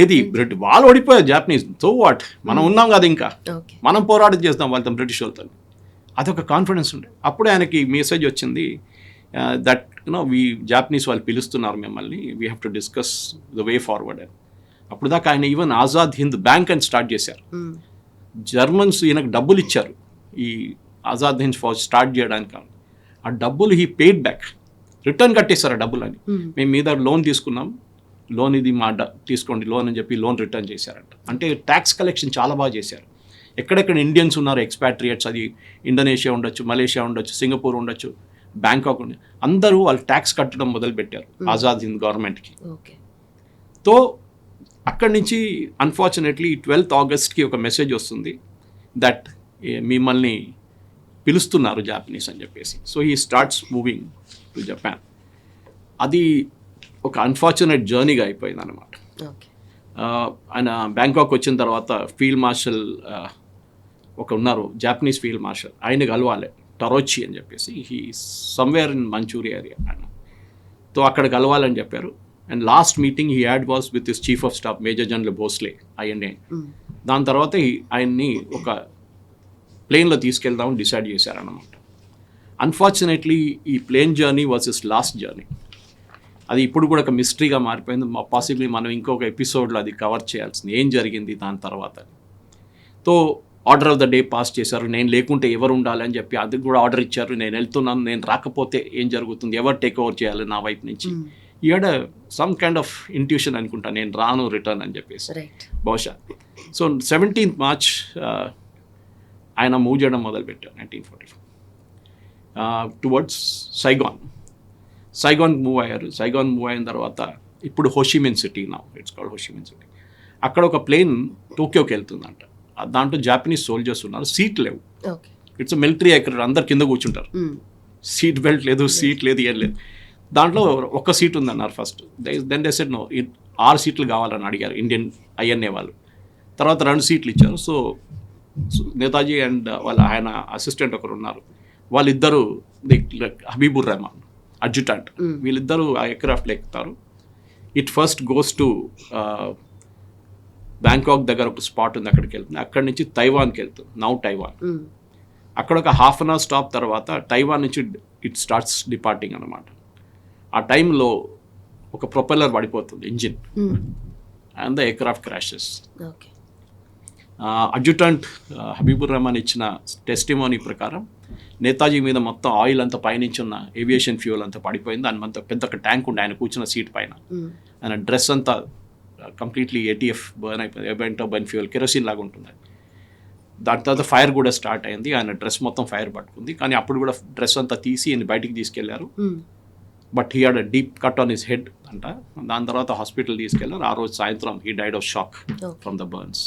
ఏది వాళ్ళు ఓడిపోయారు జాపనీస్, సో వాట్, మనం ఉన్నాం కదా, ఇంకా మనం పోరాటం చేస్తాం వాళ్ళతో, బ్రిటిష్ వాళ్ళతో. అదొక కాన్ఫిడెన్స్ ఉండే. అప్పుడే ఆయనకి మెసేజ్ వచ్చింది దట్ జాపనీస్ వాళ్ళు పిలుస్తున్నారు మిమ్మల్ని, we have to discuss the way forward అని. అప్పుడు దాకా ఆయన ఈవెన్ ఆజాద్ హింద్ బ్యాంక్ అని స్టార్ట్ చేశారు. జర్మన్స్ ఈయనకు డబ్బులు ఇచ్చారు ఈ ఆజాద్ హింద్ ఫౌజ్ స్టార్ట్ చేయడానికి. ఆ డబ్బులు హీ పెయిడ్ బ్యాక్, రిటర్న్ కట్టేశారు ఆ డబ్బులు అని. మేము మీద లోన్ తీసుకున్నాం, లోన్ ఇది మా తీసుకోండి లోన్ అని చెప్పి లోన్ రిటర్న్ చేశారంట. అంటే ట్యాక్స్ కలెక్షన్ చాలా బాగా చేశారు. ఎక్కడెక్కడ ఇండియన్స్ ఉన్నారు ఎక్స్పాట్రియేట్స్, అది ఇండోనేషియా ఉండొచ్చు, మలేషియా ఉండొచ్చు, సింగపూర్ ఉండొచ్చు, బ్యాంకాక్ ఉండొచ్చు, అందరూ వాళ్ళు ట్యాక్స్ కట్టడం మొదలుపెట్టారు ఆజాద్ హింద్ గవర్నమెంట్కి. తో అక్కడి నుంచి అన్ఫార్చునేట్లీ 12th ఆగస్ట్కి ఒక మెసేజ్ వస్తుంది దట్ మిమ్మల్ని పిలుస్తున్నారు జాపనీస్ అని చెప్పేసి. So he starts moving to Japan. అది ఒక అన్ఫార్చునేట్ జర్నీగా అయిపోయింది అన్నమాట. ఆయన బ్యాంకాక్ వచ్చిన తర్వాత ఫీల్డ్ మార్షల్ ఒక ఉన్నారు, జాపనీస్ ఫీల్డ్ మార్షల్, ఆయన కలవాలి, టరోచి అని చెప్పేసి, he somewhere in Manchuria area. తో అక్కడ కలవాలని చెప్పారు. And last meeting he had was with his chief of staff major general Bhosle INA. దాని తర్వాత ఆయన్ని ఒక ప్లేన్లో తీసుకెళ్దామని డిసైడ్ చేశారన్నమాట. అన్ఫార్చునేట్లీ ఈ plane journey was his last journey. అది ఇప్పుడు కూడా ఒక మిస్టరీగా మారిపోయింది. పాసిబ్లీ మనం ఇంకొక ఎపిసోడ్లో అది కవర్ చేయాల్సింది, ఏం జరిగింది దాని తర్వాత. తో order of the day pass చేశారు, నేను లేకుంటే ఎవరు ఉండాలి అని చెప్పి అది కూడా ఆర్డర్ ఇచ్చారు. నేను వెళ్తున్నాను, నేను రాకపోతే ఏం జరుగుతుంది, ఎవరు టేక్ ఓవర్ చేయాలి నా వైపు నుంచి. ఈ had some kind of intuition అనుకుంటా, నేను రాను రిటర్న్ అని చెప్పేసి బహుశా. సో 17th March ఆయన మూవ్ చేయడం మొదలుపెట్టారు 1945 టువర్డ్స్ సైగాన్ మూవ్ అయ్యారు. సైగాన్ మూవ్ అయిన తర్వాత ఇప్పుడు హోషిమిన్ సిటీ నా ఇట్స్ కాల్డ్ హోషిమిన్ సిటీ. అక్కడ ఒక ప్లేన్ టోక్యోకి వెళ్తుందంట. దాంట్లో జాపనీస్ సోల్జర్స్ ఉన్నారు, సీట్ లేవు. ఇట్స్ మిలిటరీ ఎక్కడ అందరు కింద కూర్చుంటారు, సీట్ బెల్ట్ లేదు, సీట్ లేదు, ఏం లేదు. దాంట్లో ఒక్క సీట్ ఉందన్నారు first. Then they said no, 6 సీట్లు కావాలని అడిగారు ఇండియన్ ఐఎన్ఏ వాళ్ళు. తర్వాత 2 సీట్లు ఇచ్చారు. సో నేతాజీ అండ్ వాళ్ళ ఆయన అసిస్టెంట్ ఒకరు ఉన్నారు, వాళ్ళిద్దరూ హబీబుర్ రెహమాన్ అడ్జుటెంట్, వీళ్ళిద్దరూ ఆ ఎయిర్క్రాఫ్ట్లో ఎక్కుతారు. It first goes to Bangkok దగ్గర ఒక స్పాట్ ఉంది, అక్కడికి వెళ్తుంది. అక్కడి నుంచి తైవాన్కి వెళ్తుంది, నౌ టైవాన్. అక్కడ ఒక ½ అన్ అవర్ స్టాప్ తర్వాత టైవాన్ నుంచి ఇట్ స్టార్ట్స్ డిపార్టింగ్ అనమాట. ఆ టైంలో ఒక ప్రొపెల్లర్ పడిపోతుంది, engine, and the aircraft crashes. Adjutant Habibur Rehman ఇచ్చిన టెస్టిమోనీ ప్రకారం నేతాజీ మీద మొత్తం ఆయిల్ అంతా పైనుంచి ఉన్న ఏవియేషన్ ఫ్యూయల్ అంతా పడిపోయింది. దాని అంత పెద్ద ఒక ట్యాంక్ ఉండే ఆయన కూర్చున్న సీట్ పైన. ఆయన డ్రెస్ అంతా కంప్లీట్లీ ATF బర్న్ అయిపోయింది, ఎబెంటో బర్న్ ఫ్యూయల్, కెరోసిన్ లాగా ఉంటుంది. దాని తర్వాత ఫైర్ కూడా స్టార్ట్ అయింది, ఆయన డ్రెస్ మొత్తం ఫైర్ పట్టుకుంది. కానీ అప్పుడు కూడా డ్రెస్ అంతా తీసి ఆయన బయటికి తీసుకెళ్లారు. But he had a deep cut on his head అంట. దాని తర్వాత హాస్పిటల్ తీసుకెళ్లారు. ఆ రోజు సాయంత్రం he died of shock from the burns.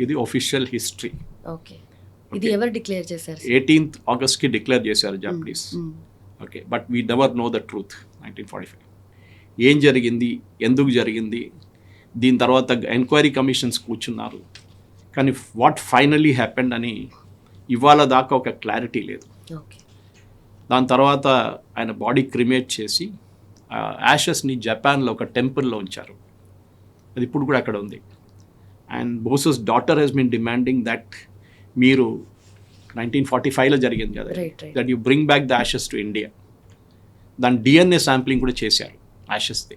ఇది ఒఫిషియల్ హిస్టరీ. ఇది ఎవరు డిక్లేర్ చేశారు? 18th ఆగస్ట్కి డిక్లేర్ చేశారు Japanese. Okay, but we never know the truth. 1945 ఏం జరిగింది, ఎందుకు జరిగింది, దీని తర్వాత ఎంక్వైరీ కమిషన్స్ కూర్చున్నారు. కానీ వాట్ ఫైనలీ హ్యాపెండ్ అని ఇవాళ దాకా ఒక క్లారిటీ లేదు. దాని తర్వాత ఆయన బాడీ క్రిమేట్ చేసి యాషెస్ని జపాన్లో ఒక టెంపుల్లో ఉంచారు. అది ఇప్పుడు కూడా అక్కడ ఉంది. And Bose's daughter has been demanding that మీరు 1945లో జరిగింది కదా, that you bring back the ashes to India. దాని DNA శాంప్లింగ్ కూడా చేశారు యాషెస్ది.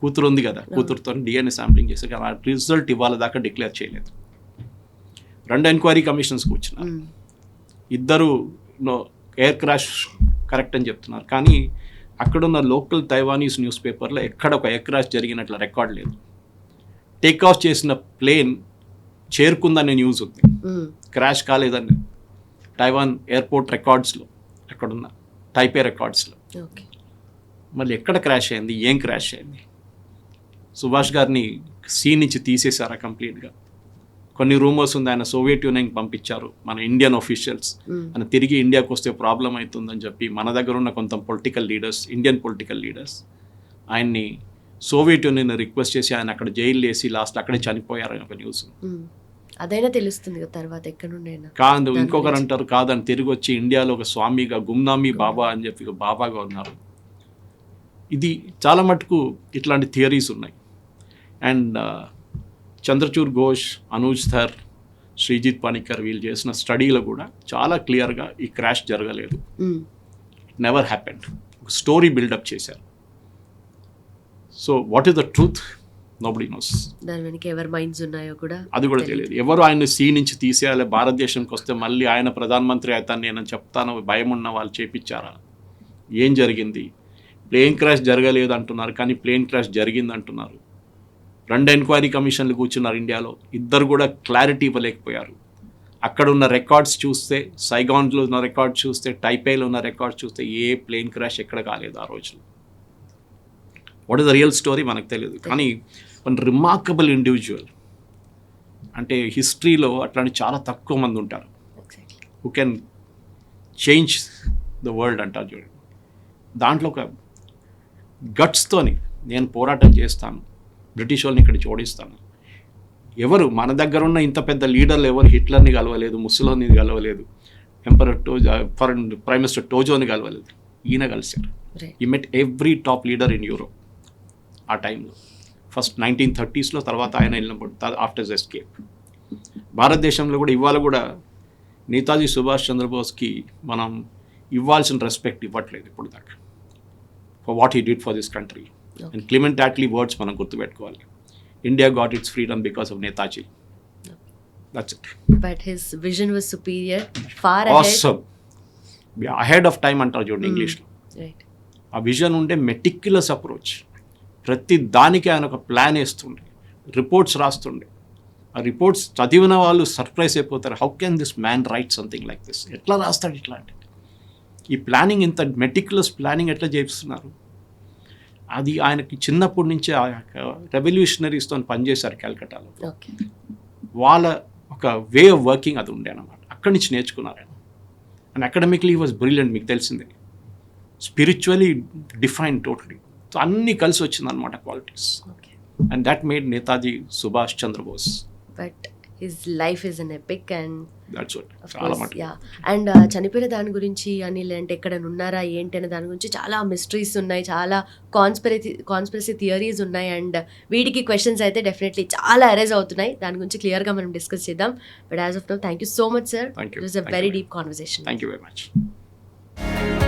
కూతురు ఉంది కదా, కూతురుతో DNA శాంప్లింగ్ చేశారు. కానీ ఆ రిజల్ట్ ఇవాళ దాకా డిక్లేర్ చేయలేదు. 2 ఎంక్వైరీ కమిషన్స్ కూర్చున్నారు. ఇద్దరు ఎయిర్ క్రాష్ కరెక్ట్ అని చెప్తున్నారు. కానీ అక్కడున్న లోకల్ తైవానీస్ న్యూస్ పేపర్లో ఎక్కడ ఒక ఎయిర్ క్రాష్ జరిగినట్లు రికార్డ్ లేదు. టేక్ ఆఫ్ చేసిన ప్లేన్ చేరుకుందనే న్యూస్ ఉంది, క్రాష్ కాలేదని తైవాన్ ఎయిర్పోర్ట్ రికార్డ్స్లో, అక్కడున్న టైపే రికార్డ్స్లో. మళ్ళీ ఎక్కడ క్రాష్ అయింది, ఏం క్రాష్ అయింది? సుభాష్ గారిని సీన్ నుంచి తీసేశారా కంప్లీట్గా? కొన్ని రూమర్స్ ఉంది ఆయన సోవియట్ యూనియన్కి పంపించారు మన ఇండియన్ ఆఫీషియల్స్, ఆయన తిరిగి ఇండియాకి వస్తే ప్రాబ్లం అవుతుందని చెప్పి మన దగ్గర ఉన్న కొంత political leaders, Indian political leaders ఆయన్ని సోవియట్ యూనియన్ రిక్వెస్ట్ చేసి ఆయన అక్కడ జైలు వేసి లాస్ట్ అక్కడే చనిపోయారని ఒక న్యూస్. అదైనా తెలుస్తుంది కదా తర్వాత ఎక్కడ నుండైనా. కాదు, ఇంకొకరు అంటారు కాదని తిరిగి వచ్చి ఇండియాలో ఒక స్వామిగా గుమ్నామీ బాబా అని చెప్పి బాబాగా ఉన్నారు. ఇది చాలా మటుకు ఇట్లాంటి థియరీస్ ఉన్నాయి. అండ్ చంద్రచూడ్ ఘోష్, అనూజ్ ధర్, శ్రీజిత్ పనికర్ వీళ్ళు చేసిన స్టడీలో కూడా చాలా క్లియర్గా ఈ క్రాష్ జరగలేదు, నెవర్ హ్యాపెండ్. ఒక స్టోరీ బిల్డప్ చేశారు. So what is the truth? Nobody nose. దాని వెనక ఎవరి మైండ్స్ ఉన్నాయో కూడా అది కూడా తెలియదు. ఎవరు ఆయన సీ నుంచి తీసేయాలి, భారతదేశానికి వస్తే మళ్ళీ ఆయన ప్రధానమంత్రి అవుతాను నేను చెప్తాను భయం ఉన్న వాళ్ళు చేపించారా? ఏం జరిగింది? ప్లేన్ క్రాష్ జరగలేదు అంటున్నారు, కానీ ప్లేన్ క్రాష్ జరిగింది అంటున్నారు. 2 ఎంక్వైరీ కమిషన్లు కూర్చున్నారు ఇండియాలో, ఇద్దరు కూడా క్లారిటీ ఇవ్వలేకపోయారు. అక్కడ ఉన్న రికార్డ్స్ చూస్తే, సైగాన్లో ఉన్న రికార్డ్స్ చూస్తే, టైపేలో ఉన్న రికార్డ్స్ చూస్తే ఏ ప్లేన్ క్రాష్ ఎక్కడ కాలేదు ఆ రోజులో. What is the real story మనకు తెలియదు. కానీ వన్ రిమార్కబుల్ ఇండివిజువల్, అంటే హిస్టరీలో అట్లాంటి చాలా తక్కువ మంది ఉంటారు who can change the world అంటారు చూడండి. దాంట్లో ఒక గట్స్తోని నేను పోరాటం చేస్తాను, బ్రిటిష్ వాళ్ళని ఇక్కడ ఓడిస్తాను. ఎవరు మన దగ్గర ఉన్న ఇంత పెద్ద లీడర్లు ఎవరు హిట్లర్ని కలవలేదు, ముస్సోలిని కలవలేదు, ఎంపరర్ ఫారెన్ ప్రైమ్ మినిస్టర్ టోజోని కలవలేదు. ఈయన కలిశారు. He met every top leader in Europe ఆ టైంలో. ఫస్ట్ 1930s తర్వాత ఆయన వెళ్ళినప్పుడు ఆఫ్టర్ ఎస్కేప్. భారతదేశంలో కూడా ఇవాళ కూడా నేతాజీ సుభాష్ చంద్రబోస్కి మనం ఇవ్వాల్సిన రెస్పెక్ట్ ఇవ్వట్లేదు ఇప్పుడు దాకా, for what he did for this country. And Clement Attlee words మనం గుర్తుపెట్టుకోవాలి. India got its freedom because of Netaji. That's it. But his vision was superior, far awesome, ahead of time అంటారు చూడండి ఇంగ్లీష్లో. ఆ విజన్ ఉండే మెటిక్యులస్ అప్రోచ్, ప్రతి దానికి ఆయన ఒక ప్లాన్ వేస్తుండే, రిపోర్ట్స్ రాస్తుండే. ఆ రిపోర్ట్స్ చదివిన వాళ్ళు సర్ప్రైజ్ అయిపోతారు. How can this man write something like this? ఎట్లా రాస్తాడు ఇట్లా అంటే? ఈ ప్లానింగ్, ఇంత మెటిక్యులస్ ప్లానింగ్ ఎట్లా చేపిస్తున్నారు? అది ఆయనకి చిన్నప్పటి నుంచి ఆ రెవల్యూషనరీస్తో పనిచేశారు క్యాల్కటాలో. ఓకే. వాళ్ళ ఒక వే ఆఫ్ వర్కింగ్ అది ఉండే అనమాట. అక్కడి నుంచి నేర్చుకున్నారు ఆయన. And academically he was brilliant, మీకు తెలిసిందే. Spiritually define totally. సో అన్నీ కలిసి వచ్చిందనమాట qualities. Okay. And that made Netaji Subhash Chandra Bose. But his life is an epic and that's what. చాలా మటుకు. యా. అండ్ చనిపోయిన దాని గురించి అని, లేదంటే ఎక్కడ ఉన్నారా ఏంటి అనే దాని గురించి చాలా మిస్టరీస్ ఉన్నాయి, చాలా కాన్స్పిరసీ థియరీస్ ఉన్నాయి. అండ్ వీటికి క్వశ్చన్స్ అయితే డెఫినెట్లీ చాలా అరైజ్ అవుతున్నాయి. దాని గురించి క్లియర్గా మనం డిస్కస్ చేద్దాం. But as of now thank you so much sir. Thank you. It was a Thank very you. Deep conversation. Thank you very much.